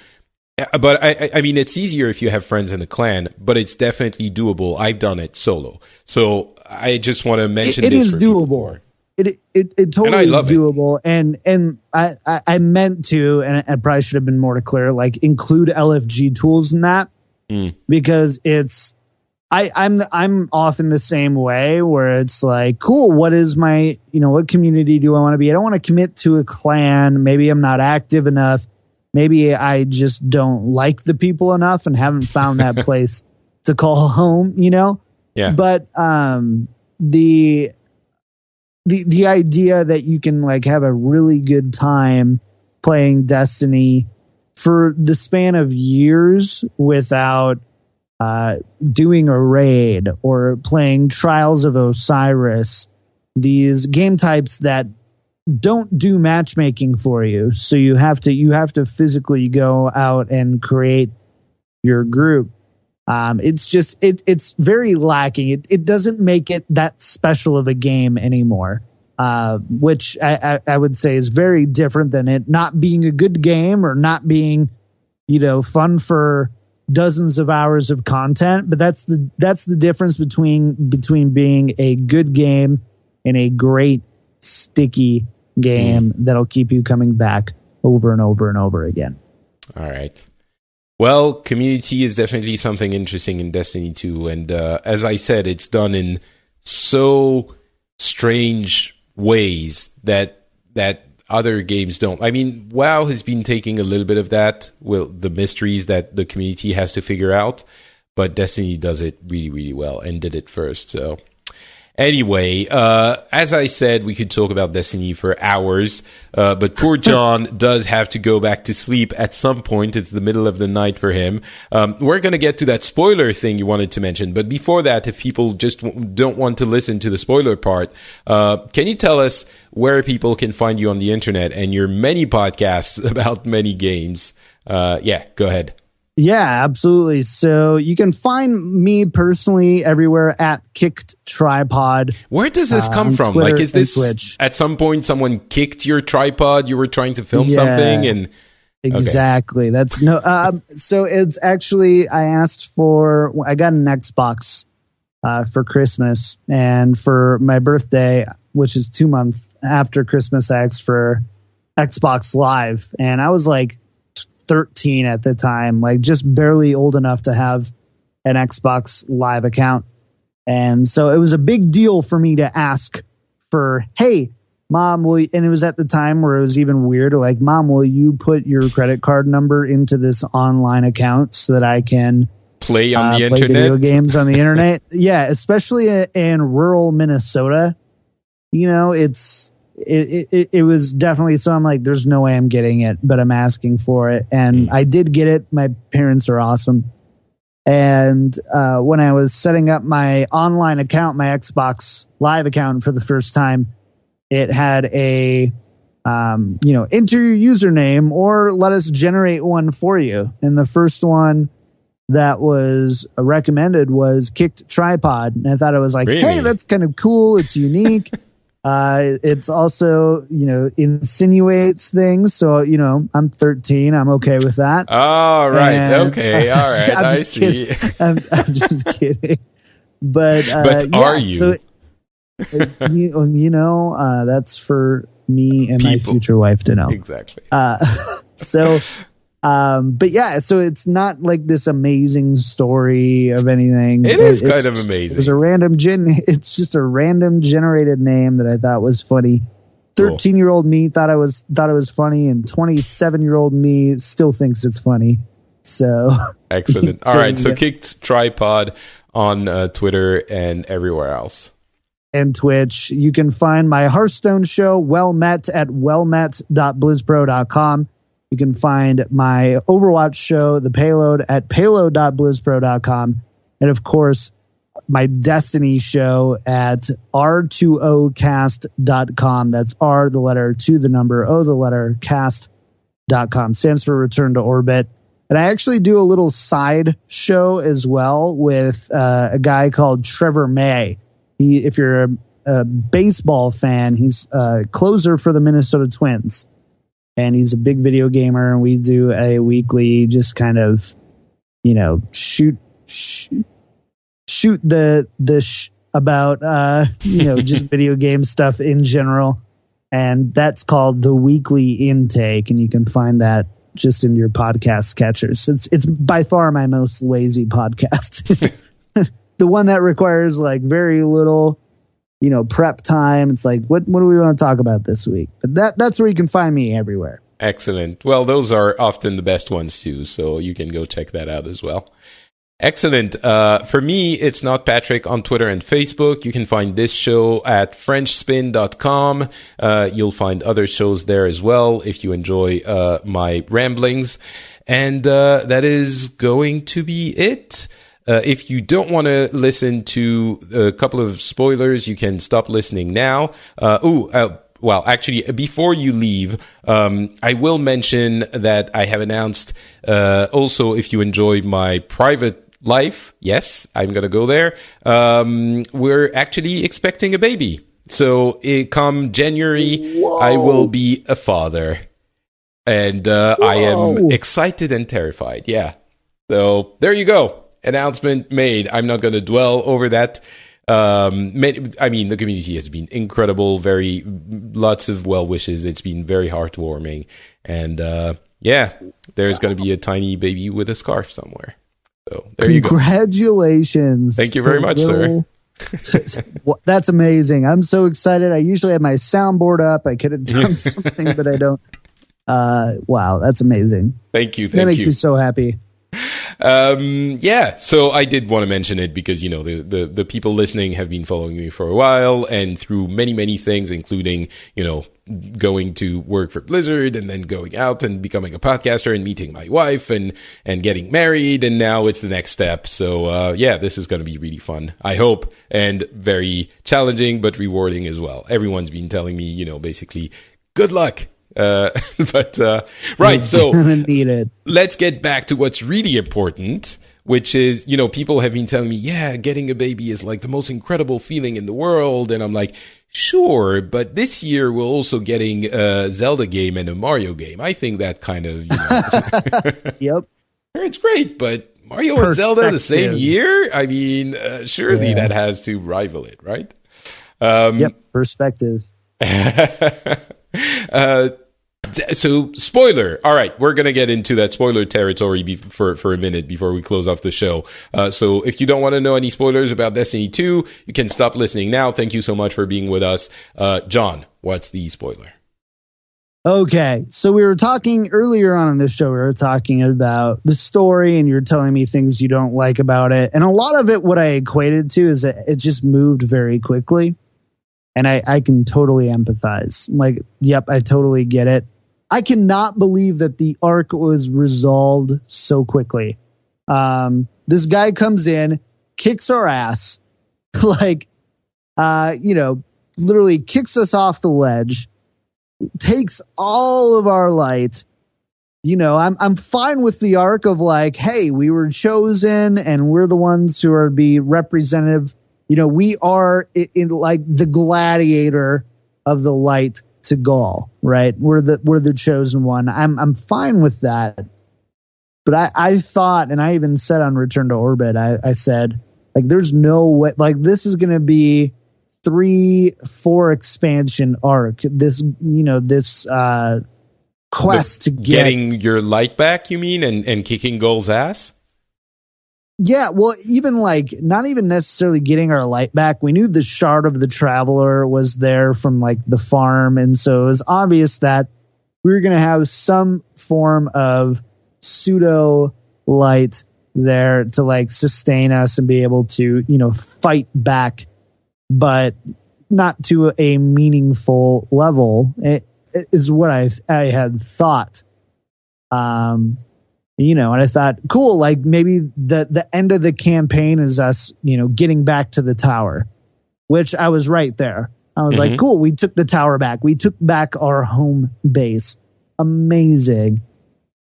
[SPEAKER 1] But I mean, it's easier if you have friends in a clan, but it's definitely doable. I've done it solo. So I just want to mention
[SPEAKER 2] it
[SPEAKER 1] this.
[SPEAKER 2] It is doable. It totally is doable. And I meant to, and I probably should have been more clear, like include LFG tools in that because I'm often the same way where it's like, cool, what is my, what community do I want to be? I don't want to commit to a clan. Maybe I'm not active enough. Maybe I just don't like the people enough and haven't found that place to call home, Yeah. But the idea that you can like have a really good time playing Destiny for the span of years without doing a raid or playing Trials of Osiris, these game types that don't do matchmaking for you, so you have to physically go out and create your group. It's very lacking. It doesn't make it that special of a game anymore, which I would say is very different than it not being a good game or not being fun for dozens of hours of content. But that's the difference between being a good game and a great sticky game that'll keep you coming back over and over and over again.
[SPEAKER 1] All right. Well, community is definitely something interesting in Destiny 2. And as I said, it's done in so strange ways that other games don't. I mean, WoW has been taking a little bit of that, the mysteries that the community has to figure out. But Destiny does it really, really well and did it first. So anyway, as I said, we could talk about Destiny for hours, but poor John does have to go back to sleep at some point. It's the middle of the night for him. We're going to get to that spoiler thing you wanted to mention, but before that, if people just don't want to listen to the spoiler part, can you tell us where people can find you on the internet and your many podcasts about many games? Yeah, go ahead.
[SPEAKER 2] Yeah, absolutely. So you can find me personally everywhere at Kicked Tripod.
[SPEAKER 1] Where does this come from?
[SPEAKER 2] Twitter,
[SPEAKER 1] like, is this
[SPEAKER 2] Twitch.
[SPEAKER 1] At some point someone kicked your tripod? You were trying to film something, and
[SPEAKER 2] exactly. Okay. That's no. So it's actually I got an Xbox for Christmas, and for my birthday, which is 2 months after Christmas, I asked for Xbox Live, and I was like 13 at the time, like just barely old enough to have an Xbox Live account. And so it was a big deal for me to ask for, hey, Mom, and it was at the time where it was even weirder, like, Mom, will you put your credit card number into this online account so that I can
[SPEAKER 1] play on the internet,
[SPEAKER 2] video games on the internet? Yeah, especially in rural Minnesota. It was definitely so. I'm like, there's no way I'm getting it, but I'm asking for it. And I did get it. My parents are awesome. And when I was setting up my online account, my Xbox Live account for the first time, it had a, enter your username or let us generate one for you. And the first one that was recommended was Kicked Tripod. And I thought it was like,
[SPEAKER 1] Really?
[SPEAKER 2] hey, that's kind of cool. It's unique. It's also, insinuates things. So, I'm 13. I'm okay with that.
[SPEAKER 1] Oh, right.
[SPEAKER 2] And,
[SPEAKER 1] Okay. All right. I see.
[SPEAKER 2] I'm just kidding. But
[SPEAKER 1] are you?
[SPEAKER 2] So, that's for me and my future wife to know.
[SPEAKER 1] Exactly.
[SPEAKER 2] But yeah, so it's not like this amazing story of anything.
[SPEAKER 1] It is kind of amazing.
[SPEAKER 2] It's just a random generated name that I thought was funny. 13-year-old me thought it was funny, and 27-year-old me still thinks it's funny. So
[SPEAKER 1] excellent. All right, so Kicked Tripod on Twitter and everywhere else.
[SPEAKER 2] And Twitch. You can find my Hearthstone show, Well Met, at wellmet.blizzpro.com. You can find my Overwatch show, The Payload, at payload.blizzpro.com. And of course, my Destiny show at r2ocast.com. That's R, the letter, 2, the number, O, the letter, cast.com. Stands for Return to Orbit. And I actually do a little side show as well with a guy called Trevor May. If you're a baseball fan, he's a closer for the Minnesota Twins. And he's a big video gamer, and we do a weekly just kind of, shoot about, just video game stuff in general. And that's called The Weekly Intake, and you can find that just in your podcast catchers. It's by far my most lazy podcast. The one that requires like very little, prep time. It's like, what do we want to talk about this week? But that's where you can find me everywhere.
[SPEAKER 1] Excellent. Well, those are often the best ones too, so you can go check that out as well. Excellent. For me, it's Not Patrick on Twitter and Facebook. You can find this show at frenchspin.com. You'll find other shows there as well if you enjoy my ramblings. And that is going to be it. If you don't want to listen to a couple of spoilers, you can stop listening now. Well, actually, before you leave, I will mention that I have announced also, if you enjoy my private life, yes, I'm going to go there. We're actually expecting a baby. So come January,
[SPEAKER 2] Whoa.
[SPEAKER 1] I will be a father. And I am excited and terrified. Yeah. So there you go. Announcement made. I'm not going to dwell over that. I mean, the community has been incredible. Lots of well wishes. It's been very heartwarming. And there's going to be a tiny baby with a scarf somewhere. So there you go.
[SPEAKER 2] Congratulations.
[SPEAKER 1] Thank you very much, sir.
[SPEAKER 2] That's amazing. I'm so excited. I usually have my soundboard up. I could have done something, but I don't. Wow, that's amazing.
[SPEAKER 1] Thank you.
[SPEAKER 2] That makes me so happy.
[SPEAKER 1] So I did want to mention it because, the people listening have been following me for a while, and through many, many things, including, going to work for Blizzard and then going out and becoming a podcaster and meeting my wife and getting married. And now it's the next step. So, this is going to be really fun, I hope, and very challenging, but rewarding as well. Everyone's been telling me, basically, good luck. Right. So let's get back to what's really important, which is, people have been telling me, getting a baby is like the most incredible feeling in the world. And I'm like, sure, but this year we're also getting a Zelda game and a Mario game. I think that kind of,
[SPEAKER 2] Yep.
[SPEAKER 1] It's great, but Mario and Zelda the same year? I mean, surely that has to rival it, right?
[SPEAKER 2] Perspective.
[SPEAKER 1] So spoiler. All right, we're going to get into that spoiler territory for a minute before we close off the show. So if you don't want to know any spoilers about Destiny 2, you can stop listening now. Thank you so much for being with us. John, what's the spoiler?
[SPEAKER 2] Okay, so we were talking earlier on in this show, we were talking about the story, and you're telling me things you don't like about it. And a lot of it, what I equated to is that it just moved very quickly. And I can totally empathize. I'm like, yep, I totally get it. I cannot believe that the arc was resolved so quickly. This guy comes in, kicks our ass, literally kicks us off the ledge, takes all of our light, I'm fine with the arc of like, hey, we were chosen and we're the ones who are be representative. We are in like the gladiator of the light to Gaul, right? We're the chosen one. I'm fine with that. But I thought, and I even said on Return to Orbit, I said, like, there's no way, like, this is going to be 3-4 expansion arc. This quest to
[SPEAKER 1] getting your light back, you mean, and kicking Gaul's ass?
[SPEAKER 2] Yeah, well, even like not even necessarily getting our light back. We knew the Shard of the Traveler was there from like the farm, and so it was obvious that we were going to have some form of pseudo light there to like sustain us and be able to, fight back, but not to a meaningful level. It is what I had thought. And I thought, cool, like maybe the end of the campaign is us, getting back to the tower, which I was right there. I was like, cool, we took the tower back. We took back our home base. Amazing.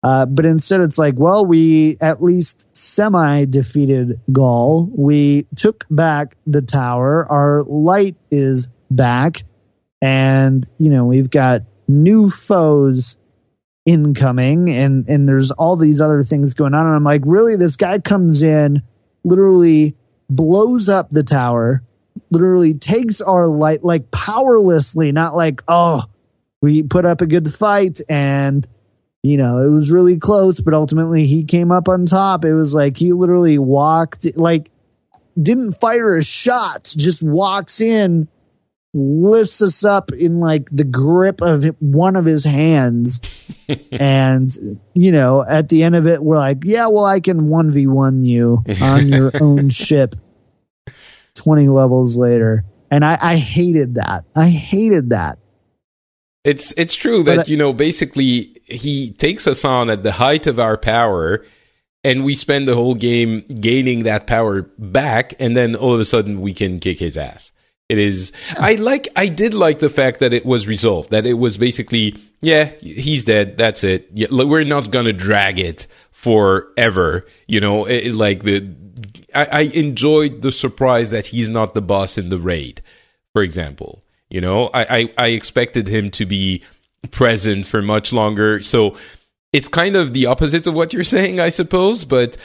[SPEAKER 2] But instead it's like, well, we at least semi-defeated Gaul. We took back the tower. Our light is back. And, we've got new foes incoming, and there's all these other things going on. And I'm like, really? This guy comes in, literally blows up the tower, literally takes our light, like powerlessly, not like, oh, we put up a good fight and, it was really close, but ultimately he came up on top. It was like he literally walked, like, didn't fire a shot, just walks in, lifts us up in like the grip of one of his hands. And, at the end of it, we're like, yeah, well, I can 1v1 you on your own ship 20 levels later. And I hated that.
[SPEAKER 1] It's true that, basically he takes us on at the height of our power, and we spend the whole game gaining that power back, and then all of a sudden we can kick his ass. It is. I did like the fact that it was resolved. That it was basically, yeah, he's dead. That's it. Yeah, we're not gonna drag it forever. I enjoyed the surprise that he's not the boss in the raid, for example. I expected him to be present for much longer. So it's kind of the opposite of what you're saying, I suppose. But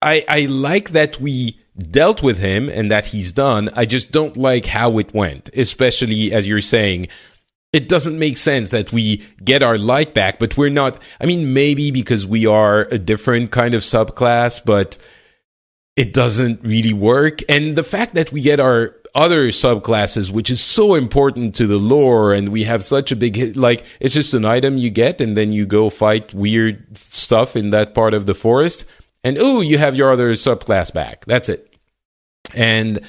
[SPEAKER 1] I like that we dealt with him and that he's done. I just don't like how it went, especially as you're saying, it doesn't make sense that we get our light back, but we're not. I mean, maybe because we are a different kind of subclass, but it doesn't really work. And the fact that we get our other subclasses, which is so important to the lore, and we have such a big hit, like, it's just an item you get and then you go fight weird stuff in that part of the forest. And, you have your other subclass back. That's it. And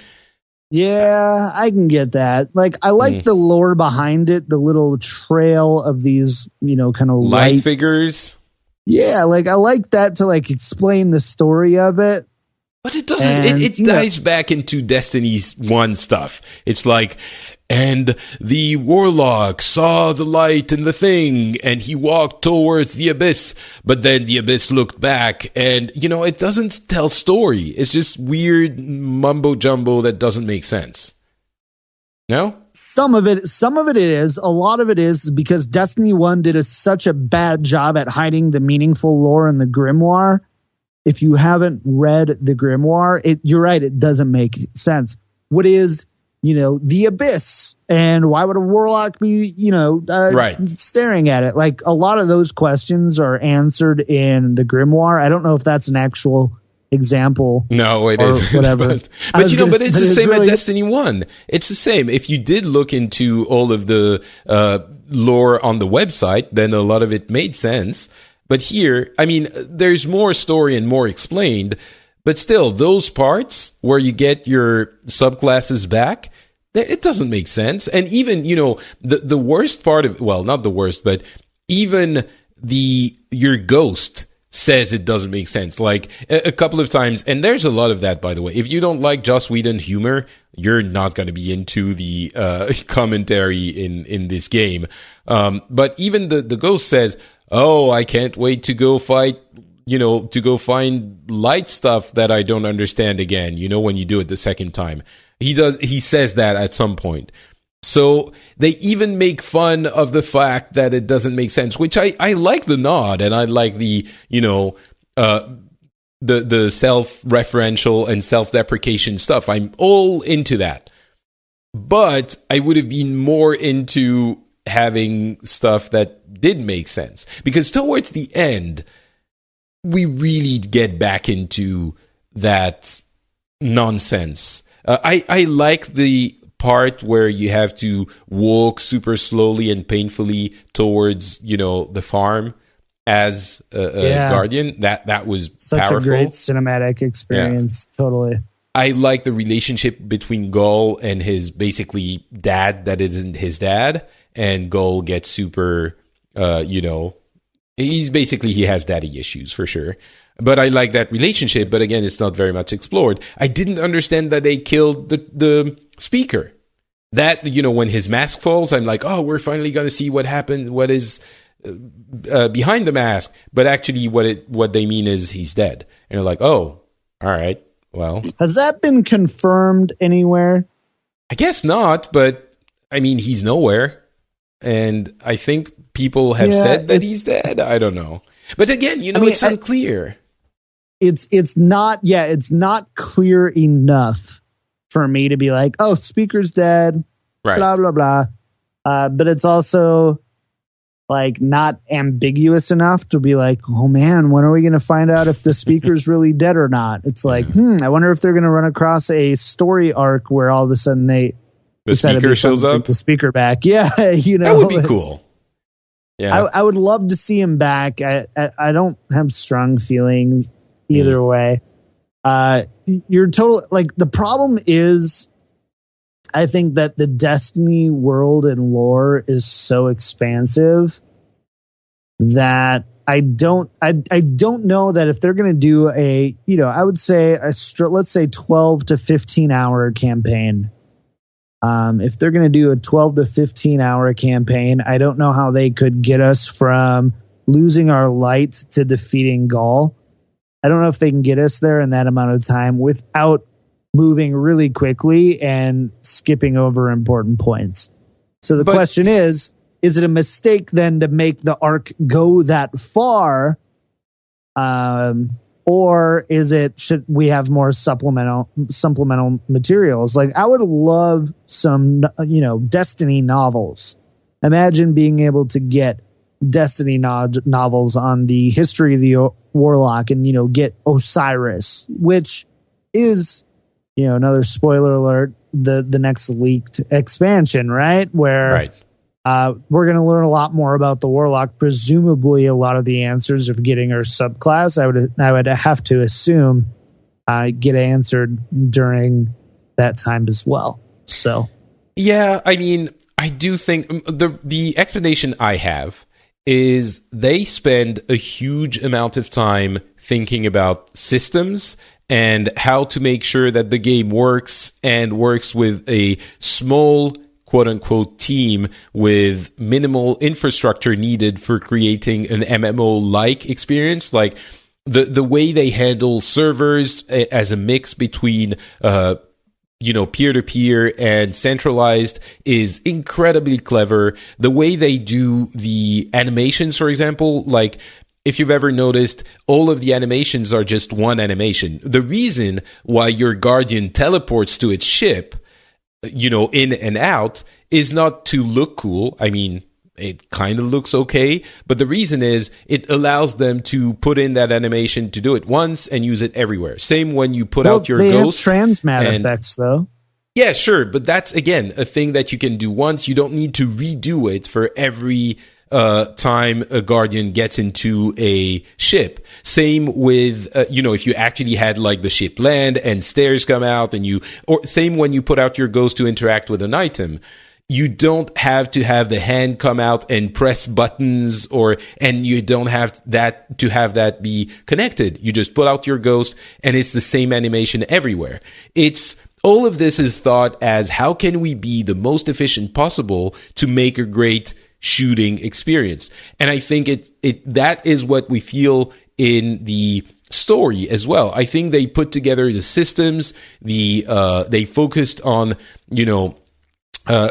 [SPEAKER 2] yeah, I can get that. Like, I like the lore behind it, the little trail of these, kind of
[SPEAKER 1] light figures.
[SPEAKER 2] Yeah, like, I like that to, like, explain the story of it.
[SPEAKER 1] But it doesn't. It dives back into Destiny's 1 stuff. It's like, and the warlock saw the light in the thing, and he walked towards the abyss. But then the abyss looked back, and it doesn't tell story. It's just weird mumbo jumbo that doesn't make sense. No?
[SPEAKER 2] Some of it is. A lot of it is because Destiny 1 did such a bad job at hiding the meaningful lore in the grimoire. If you haven't read the grimoire, you're right, it doesn't make sense. What is, the abyss? And why would a warlock be, staring at it? Like, a lot of those questions are answered in the grimoire. I don't know if that's an actual example.
[SPEAKER 1] No, it isn't.
[SPEAKER 2] Whatever.
[SPEAKER 1] But it's the same as Destiny 1. It's the same. If you did look into all of the lore on the website, then a lot of it made sense. But here, I mean, there's more story and more explained, but still, those parts where you get your subclasses back, it doesn't make sense. And even, the worst part of, well, not the worst, but even your ghost says it doesn't make sense. Like, a couple of times, and there's a lot of that, by the way. If you don't like Joss Whedon humor, you're not going to be into the commentary in this game. But even the ghost says, oh, I can't wait to go fight, to go find light stuff that I don't understand again, when you do it the second time. He says that at some point. So they even make fun of the fact that it doesn't make sense, which I like the nod, and I like the, the self-referential and self-deprecation stuff. I'm all into that. But I would have been more into having stuff that did make sense. Because towards the end, we really get back into that nonsense. I like the part where you have to walk super slowly and painfully towards, the farm as a guardian. That was
[SPEAKER 2] such
[SPEAKER 1] powerful.
[SPEAKER 2] A great cinematic experience. Yeah. Totally.
[SPEAKER 1] I like the relationship between Gull and his basically dad that isn't his dad, and Gull gets super, he has daddy issues for sure. But I like that relationship, but again, it's not very much explored. I didn't understand that they killed the speaker. That, when his mask falls, I'm like, oh, we're finally going to see what happened, what is behind the mask. But actually what they mean is he's dead. And they're like, oh, all right. Well,
[SPEAKER 2] has that been confirmed anywhere?
[SPEAKER 1] I guess not, but I mean, he's nowhere. And I think people have said that he's dead. I don't know. But again, it's unclear.
[SPEAKER 2] It's not clear enough for me to be like, oh, speaker's dead, right, blah, blah, blah. But it's also like not ambiguous enough to be like, oh man, when are we going to find out if the speaker's really dead or not? It's like, I wonder if they're going to run across a story arc where all of a sudden the
[SPEAKER 1] speaker shows up,
[SPEAKER 2] the speaker back. Yeah.
[SPEAKER 1] That would be cool. Yeah.
[SPEAKER 2] I would love to see him back. I don't have strong feelings either way. You're the problem is, I think that the Destiny world and lore is so expansive that I don't know that if they're going to do I would say let's say 12 to 15 hour campaign. If they're going to do a 12 to 15 hour campaign, I don't know how they could get us from losing our light to defeating Gaul. I don't know if they can get us there in that amount of time without moving really quickly and skipping over important points. So the question is it a mistake then to make the arc go that far? Or should we have more supplemental materials? Like, I would love some, Destiny novels. Imagine being able to get Destiny novels on the history of the Warlock and, get Osiris, which is, another spoiler alert, the next leaked expansion, right? Where we're going to learn a lot more about the Warlock. Presumably, a lot of the answers of getting her subclass, I would have to assume, get answered during that time as well. So,
[SPEAKER 1] yeah, I mean, I do think the explanation I have is they spend a huge amount of time thinking about systems and how to make sure that the game works and works with a small quote-unquote team with minimal infrastructure needed for creating an MMO-like experience. Like the way they handle servers as a mix between peer-to-peer and centralized is incredibly clever. The way they do the animations, for example, like if you've ever noticed, all of the animations are just one animation. The reason why your Guardian teleports to its ship, in and out, is not to look cool. I mean, it kind of looks okay, but the reason is it allows them to put in that animation to do it once and use it everywhere. Same when you put out your ghost.
[SPEAKER 2] They have transmat effects, though.
[SPEAKER 1] Yeah, sure, but that's, again, a thing that you can do once. You don't need to redo it for every time a Guardian gets into a ship. Same with, if you actually had like the ship land and stairs come out or same when you put out your ghost to interact with an item. You don't have to have the hand come out and press buttons and you don't have that be connected. You just put out your ghost and it's the same animation everywhere. All of this is thought as how can we be the most efficient possible to make a great shooting experience. And I think that is what we feel in the story as well. I think they put together the systems, they focused on,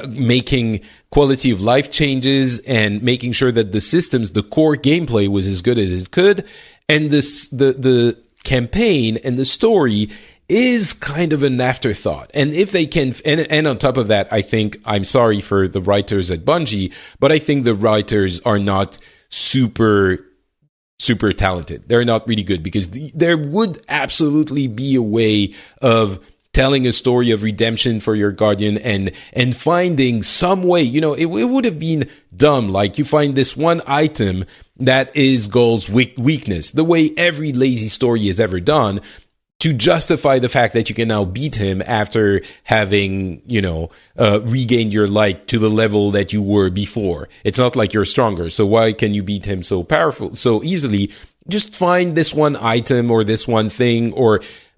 [SPEAKER 1] making quality of life changes and making sure that the systems, the core gameplay was as good as it could. And the campaign and the story is kind of an afterthought. And if they can, and on top of that, I think, I'm sorry for the writers at Bungie, but I think the writers are not super talented. They're not really good, because there would absolutely be a way of telling a story of redemption for your guardian and finding some way, it would have been dumb. Like, you find this one item that is Gold's weakness, the way every lazy story is ever done, to justify the fact that you can now beat him after having, regained your light to the level that you were before. It's not like you're stronger. So why can you beat him so easily? Just find this one item or this one thing,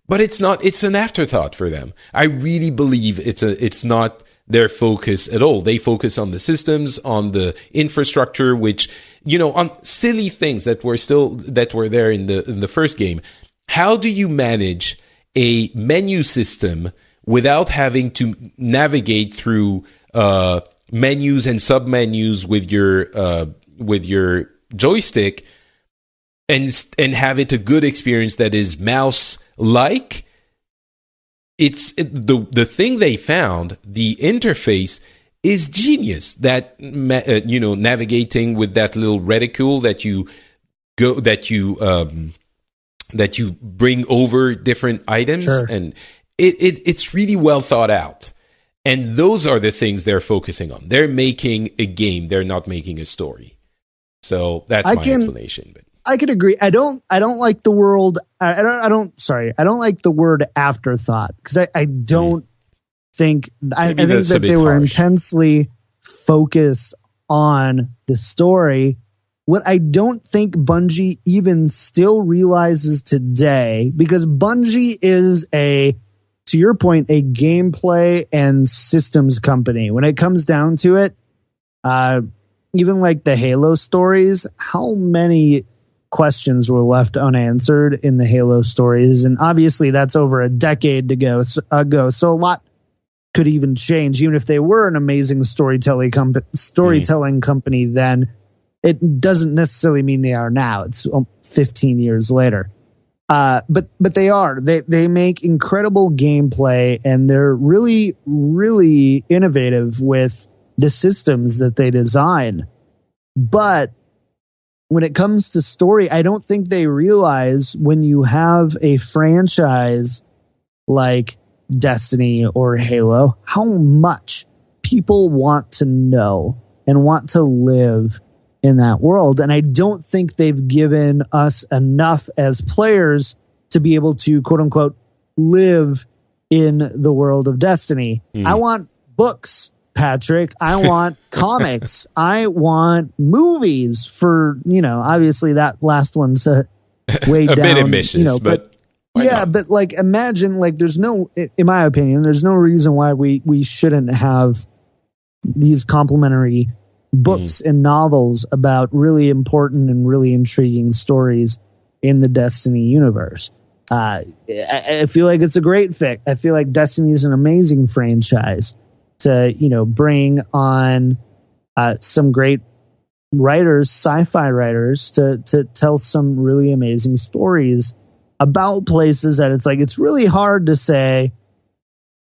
[SPEAKER 1] but it's an afterthought for them. I really believe it's not their focus at all. They focus on the systems, on the infrastructure, which, on silly things that were there in the first game. How do you manage a menu system without having to navigate through menus and submenus with your joystick and have it a good experience that is mouse-like? It's the thing they found. The interface is genius. That navigating with that little reticule that you bring over different items, sure. And it's really well thought out. And those are the things they're focusing on. They're making a game. They're not making a story. So that's my explanation. But
[SPEAKER 2] I could agree. I don't like the world. I don't like the word afterthought, because I don't think, I think that they were intensely focused on the story. What I don't think Bungie even still realizes today, because Bungie is to your point, a gameplay and systems company. When it comes down to it, even like the Halo stories, how many questions were left unanswered in the Halo stories? And obviously that's over a decade ago. So a lot could even change, even if they were an amazing storytelling company then. It doesn't necessarily mean they are now. It's 15 years later. But they are. They make incredible gameplay, and they're really, really innovative with the systems that they design. But when it comes to story, I don't think they realize, when you have a franchise like Destiny or Halo, how much people want to know and want to live in that world. And I don't think they've given us enough as players to be able to, quote unquote, live in the world of Destiny. I want books, Patrick. I want comics. I want movies for, obviously that last one's way down. A bit ambitious, but yeah, but like, imagine, like, there's no, in my opinion, there's no reason why we shouldn't have these complementary books and novels about really important and really intriguing stories in the Destiny universe. I feel like it's a great fit. I feel like Destiny is an amazing franchise to, bring on some great writers, sci-fi writers, to tell some really amazing stories about places that it's really hard to say.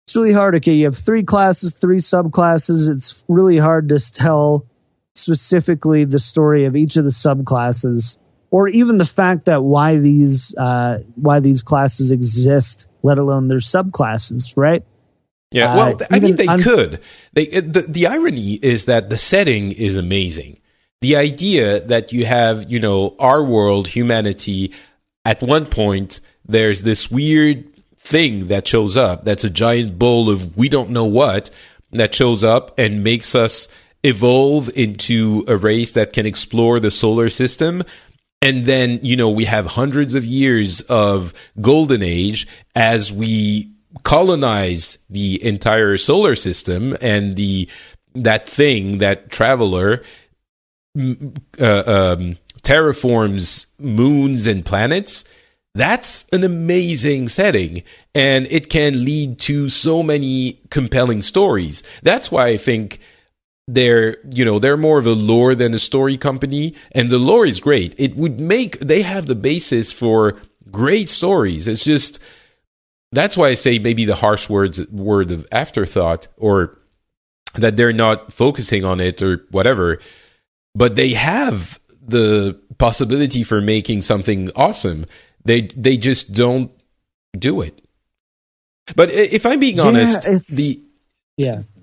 [SPEAKER 2] It's really hard. Okay, you have 3 classes, 3 subclasses. It's really hard to tell specifically the story of each of the subclasses, or even the fact that why these classes exist, let alone their subclasses, right?
[SPEAKER 1] Yeah, well, I mean, they could. The irony is that the setting is amazing. The idea that you have, our world, humanity, at one point, there's this weird thing that shows up, that's a giant bowl of we don't know what, that shows up and makes us evolve into a race that can explore the solar system. And then, we have hundreds of years of golden age as we colonize the entire solar system, and that traveler terraforms moons and planets, that's an amazing setting, and it can lead to so many compelling stories. That's why I think they're more of a lore than a story company, and the lore is great. They have the basis for great stories. It's just, that's why I say maybe the harsh word of afterthought, or that they're not focusing on it or whatever, but they have the possibility for making something awesome. They just don't do it. But if I'm being honest,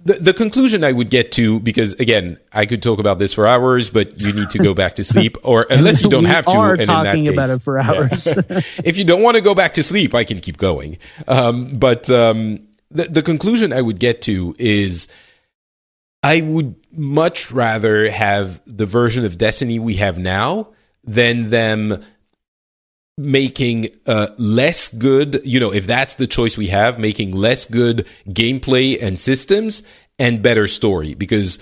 [SPEAKER 1] the conclusion I would get to, because again, I could talk about this for hours, but you need to go back to sleep, or unless you don't have to.
[SPEAKER 2] We are
[SPEAKER 1] and
[SPEAKER 2] talking
[SPEAKER 1] in that
[SPEAKER 2] about
[SPEAKER 1] case,
[SPEAKER 2] it for hours.
[SPEAKER 1] Yeah. If you don't want to go back to sleep, I can keep going. But the conclusion I would get to is, I would much rather have the version of Destiny we have now than them making less good, if that's the choice we have, making less good gameplay and systems and better story. Because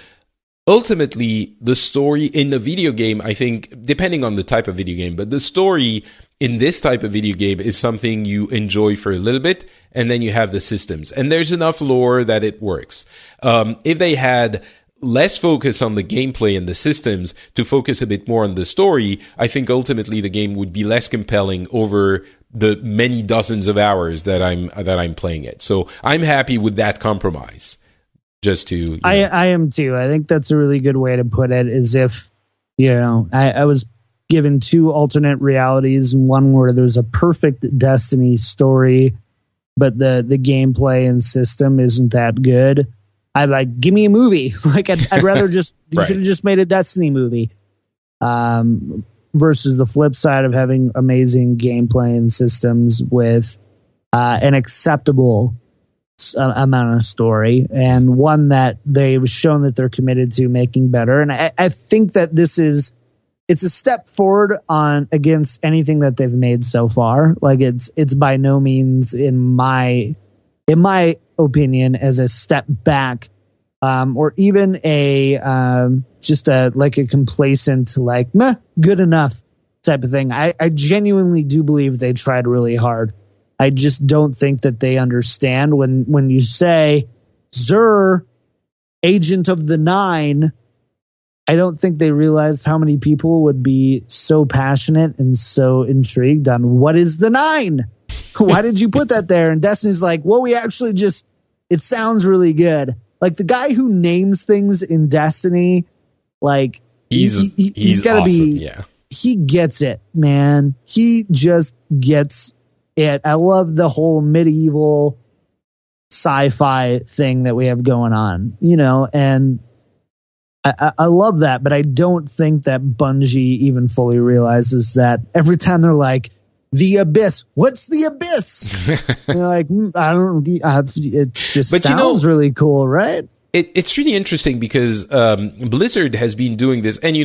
[SPEAKER 1] ultimately, the story in the video game, I think, depending on the type of video game, but the story in this type of video game is something you enjoy for a little bit, and then you have the systems. And there's enough lore that it works. If they had less focus on the gameplay and the systems to focus a bit more on the story, I think ultimately the game would be less compelling over the many dozens of hours that I'm playing it. So I'm happy with that compromise. Just to
[SPEAKER 2] I am too. I think that's a really good way to put it, is if I was given two alternate realities, one where there's a perfect Destiny story, but the gameplay and system isn't that good. I'd like, give me a movie. Like I'd rather just you
[SPEAKER 1] Right.
[SPEAKER 2] should have just made a Destiny movie. Versus the flip side of having amazing gameplay and systems with an acceptable amount of story, and one that they've shown that they're committed to making better. And I think that it's a step forward against anything that they've made so far. Like it's by no means, in my opinion, as a step back, or even just a complacent, like, meh, good enough type of thing. I genuinely do believe they tried really hard. I just don't think that they understand when you say Xur, Agent of the Nine. I don't think they realized how many people would be so passionate and so intrigued on what is the Nine. Why did you put that there? And Destiny's like, well, we actually just, it sounds really good. Like the guy who names things in Destiny, like he's got to
[SPEAKER 1] awesome.
[SPEAKER 2] be, he gets it, man. He just gets it. I love the whole medieval sci-fi thing that we have going on, and I love that, but I don't think that Bungie even fully realizes that every time they're like, the Abyss, what's the Abyss? And you're like, I don't, it just but sounds really cool, right?
[SPEAKER 1] It's really interesting because Blizzard has been doing this, and we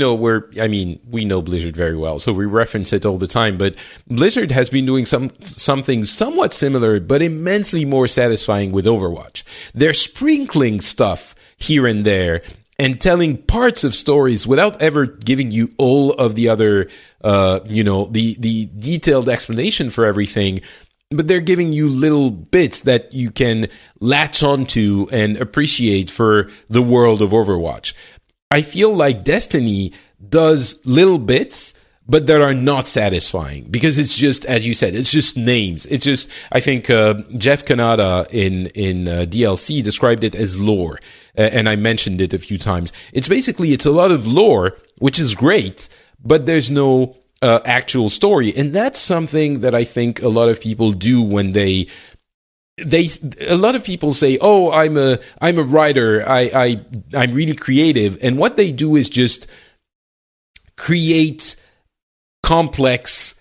[SPEAKER 1] know Blizzard very well, so we reference it all the time, but Blizzard has been doing something somewhat similar, but immensely more satisfying with Overwatch. They're sprinkling stuff here and there, and telling parts of stories without ever giving you all of the other, the detailed explanation for everything. But they're giving you little bits that you can latch onto and appreciate for the world of Overwatch. I feel like Destiny does little bits, but that are not satisfying, because it's just, as you said, it's just names. It's just, I think Jeff Kanata in DLC described it as lore. And I mentioned it a few times. It's a lot of lore, which is great, but there's no actual story. And that's something that I think a lot of people do when a lot of people say, oh, I'm a writer. I'm really creative. And what they do is just create complex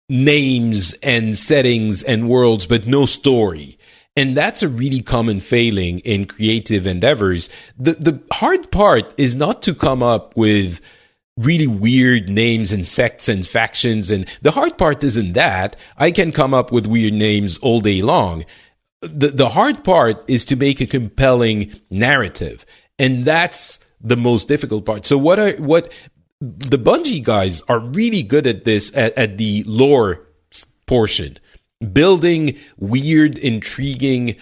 [SPEAKER 1] names and settings and worlds, but no story. And that's a really common failing in creative endeavors. The hard part is not to come up with really weird names and sects and factions. And the hard part isn't that. I can come up with weird names all day long. The hard part is to make a compelling narrative. And that's the most difficult part. So what the Bungie guys are really good at this, at the lore portion, building weird, intriguing,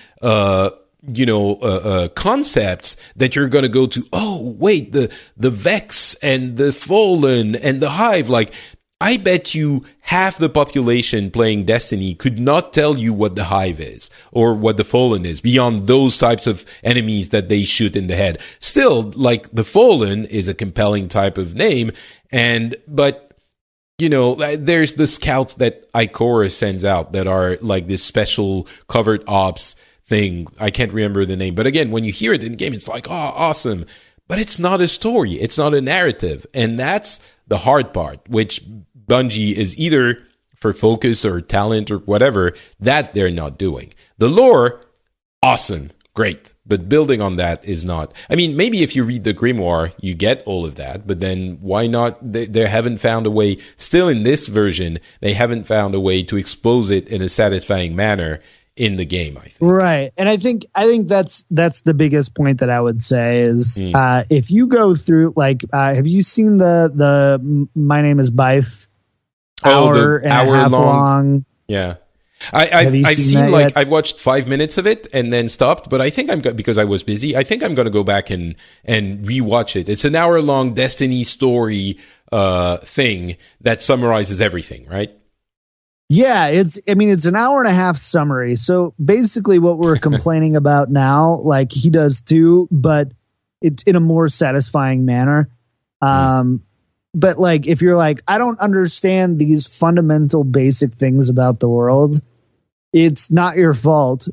[SPEAKER 1] concepts that you're going to go to. Oh, wait, the Vex and the Fallen and the Hive. Like, I bet you half the population playing Destiny could not tell you what the Hive is or what the Fallen is beyond those types of enemies that they shoot in the head. Still, like, the Fallen is a compelling type of name, but there's the scouts that Ikora sends out that are like this special covert ops thing. I can't remember the name, but again, when you hear it in the game, it's like, oh, awesome. But it's not a story. It's not a narrative. And that's the hard part, which Bungie is either for focus or talent or whatever, that they're not doing. The lore, awesome, great. But building on that is not. I mean, maybe if you read the Grimoire, you get all of that, but then why not? They haven't found a way, still in this version, they haven't found a way to expose it in a satisfying manner in the game, I think. Right.
[SPEAKER 2] And I think that's the biggest point that I would say is if you go through, like, have you seen the My Name is Bife hour and a half long?
[SPEAKER 1] Yeah. I've seen like, I've watched 5 minutes of it and then stopped, but I think because I was busy, I think I'm going to go back and rewatch it. It's an hour long Destiny story thing that summarizes everything, right?
[SPEAKER 2] Yeah, it's an hour and a half summary. So basically what we're complaining about now, like he does too, but it's in a more satisfying manner. But like, if you're like, I don't understand these fundamental basic things about the world, it's not your fault.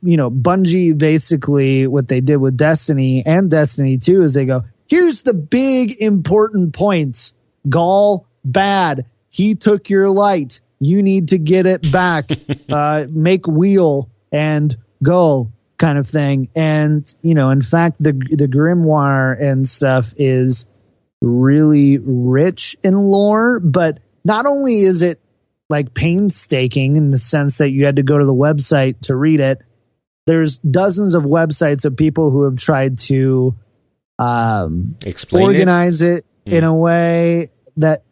[SPEAKER 2] Bungie, basically what they did with Destiny and Destiny 2 is they go, here's the big important points. Gaul, bad. He took your light. You need to get it back. Make wheel and go kind of thing. And, in fact, the Grimoire and stuff is really rich in lore, but not only is it like painstaking in the sense that you had to go to the website to read it, there's dozens of websites of people who have tried to organize it in a way that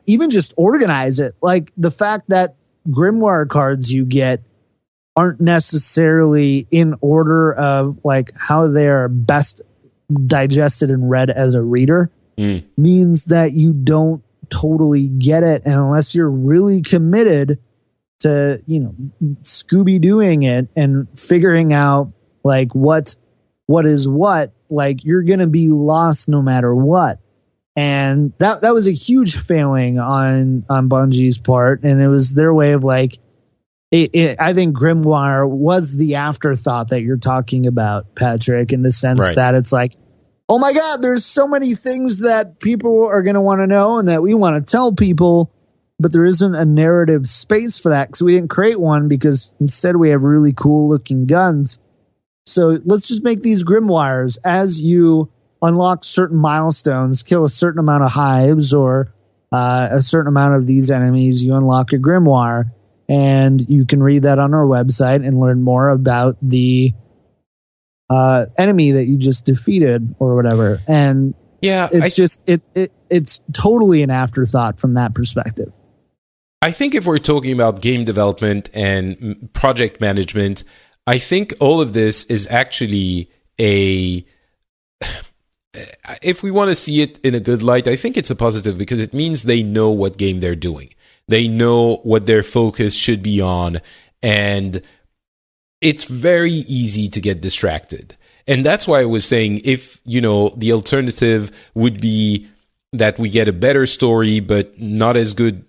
[SPEAKER 2] even just organize it. Like the fact that Grimoire cards you get aren't necessarily in order of like how they're best digested and read as a reader means that you don't totally get it. And unless you're really committed to, Scooby-Dooing it and figuring out like what is what, like you're going to be lost no matter what. And that was a huge failing on Bungie's part. And it was their way of like, I think Grimoire was the afterthought that you're talking about, Patrick, in the sense that it's like, oh my God, there's so many things that people are going to want to know and that we want to tell people, but there isn't a narrative space for that because we didn't create one because instead we have really cool looking guns. So let's just make these Grimoires as you unlock certain milestones, kill a certain amount of hives or a certain amount of these enemies, you unlock a Grimoire. And you can read that on our website and learn more about the enemy that you just defeated or whatever. And yeah, it's totally an afterthought from that perspective.
[SPEAKER 1] I think if we're talking about game development and project management, I think all of this is actually if we want to see it in a good light, I think it's a positive because it means they know what game they're doing. They know what their focus should be on, and it's very easy to get distracted. And that's why I was saying if, the alternative would be that we get a better story, but not as good,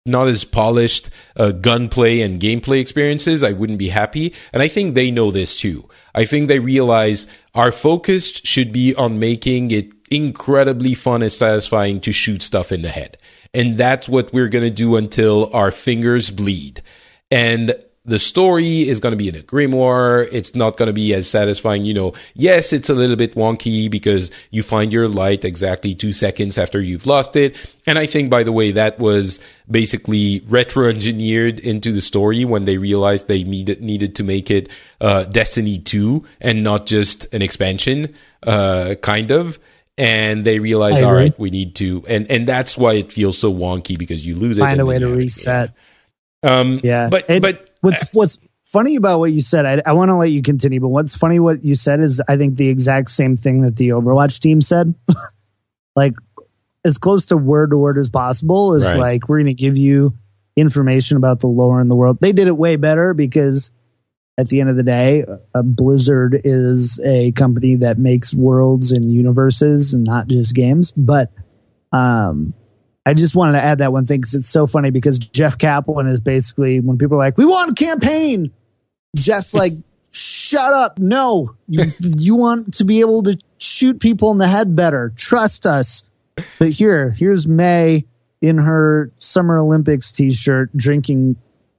[SPEAKER 1] not as polished gunplay and gameplay experiences, I wouldn't be happy. And I think they know this too. I think they realize our focus should be on making it incredibly fun and satisfying to shoot stuff in the head. And that's what we're going to do until our fingers bleed. And the story is going to be in a grimoire. It's not going to be as satisfying. Yes, it's a little bit wonky because you find your light exactly 2 seconds after you've lost it. And I think, by the way, that was basically retro-engineered into the story when they realized they needed to make it Destiny 2 and not just an expansion, kind of. and they realize, all right, we need to, and that's why it feels so wonky, because you lose it.
[SPEAKER 2] Find a way to reset.
[SPEAKER 1] Yeah. But
[SPEAKER 2] what's funny about what you said, I want to let you continue, but what's funny what you said is, I think, the exact same thing that the Overwatch team said. Like, as close to word as possible is
[SPEAKER 1] right.
[SPEAKER 2] Like, we're going to give you information about the lore in the world. They did it way better because at the end of the day, Blizzard is a company that makes worlds and universes and not just games. But I just wanted to add that one thing because it's so funny, because Jeff Kaplan is basically, when people are like, we want a campaign, Jeff's like, shut up. No, you want to be able to shoot people in the head better. Trust us. But here's May in her Summer Olympics t-shirt drinking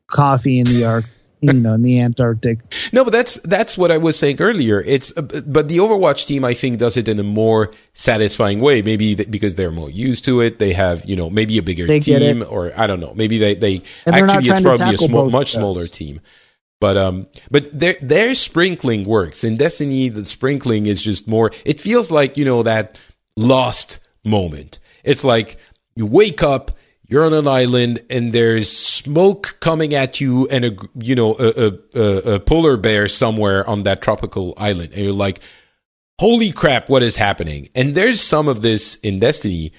[SPEAKER 2] coffee in the in the Antarctic.
[SPEAKER 1] No, but that's what I was saying earlier. But the Overwatch team, I think, does it in a more satisfying way. Maybe because they're more used to it. They have, maybe a bigger team, or I don't know. Maybe they actually, it's probably a much smaller team. But their sprinkling works. In Destiny, the sprinkling is just more, it feels like, that lost moment. It's like you wake up, you're on an island, and there's smoke coming at you, and a polar bear somewhere on that tropical island, and you're like, holy crap, what is happening? And there's some of this in Destiny,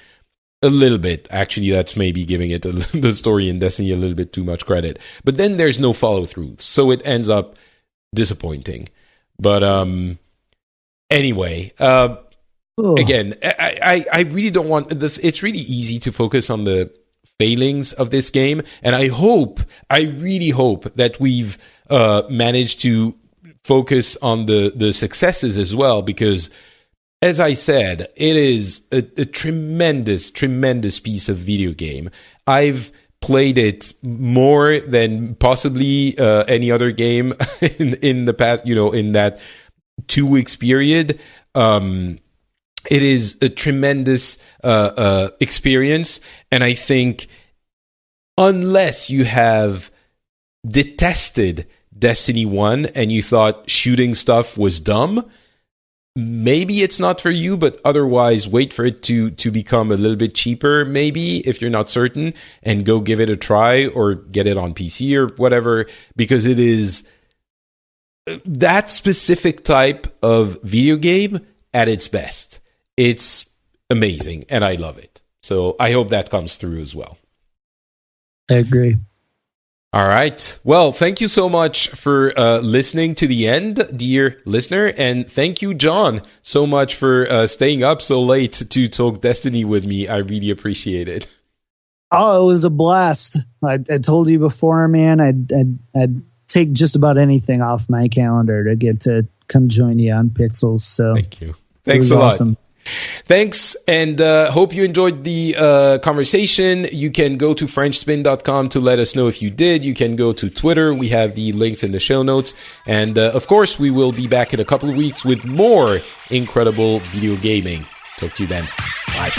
[SPEAKER 1] a little bit. Actually, that's maybe giving it the story in Destiny a little bit too much credit. But then there's no follow through, so it ends up disappointing. But anyway, again, I really don't want this. It's really easy to focus on the failings of this game, and I really hope that we've managed to focus on the successes as well, because, as I said, it is a tremendous piece of video game. I've played it more than possibly any other game in the past, in that 2 weeks period. It is a tremendous experience, and I think unless you have detested Destiny 1 and you thought shooting stuff was dumb, maybe it's not for you, but otherwise wait for it to become a little bit cheaper, maybe, if you're not certain, and go give it a try, or get it on PC or whatever, because it is that specific type of video game at its best. It's amazing, and I love it. So I hope that comes through as well.
[SPEAKER 2] I agree.
[SPEAKER 1] All right. Well, thank you so much for listening to the end, dear listener. And thank you, John, so much for staying up so late to talk Destiny with me. I really appreciate it.
[SPEAKER 2] Oh, it was a blast. I told you before, man, I'd take just about anything off my calendar to get to come join you on Pixels. So
[SPEAKER 1] thank you. Thanks a lot. Awesome. Thanks, and hope you enjoyed the conversation. You can go to FrenchSpin.com to let us know if you did. You can go to Twitter. We have the links in the show notes. And, of course, we will be back in a couple of weeks with more incredible video gaming. Talk to you then. Bye.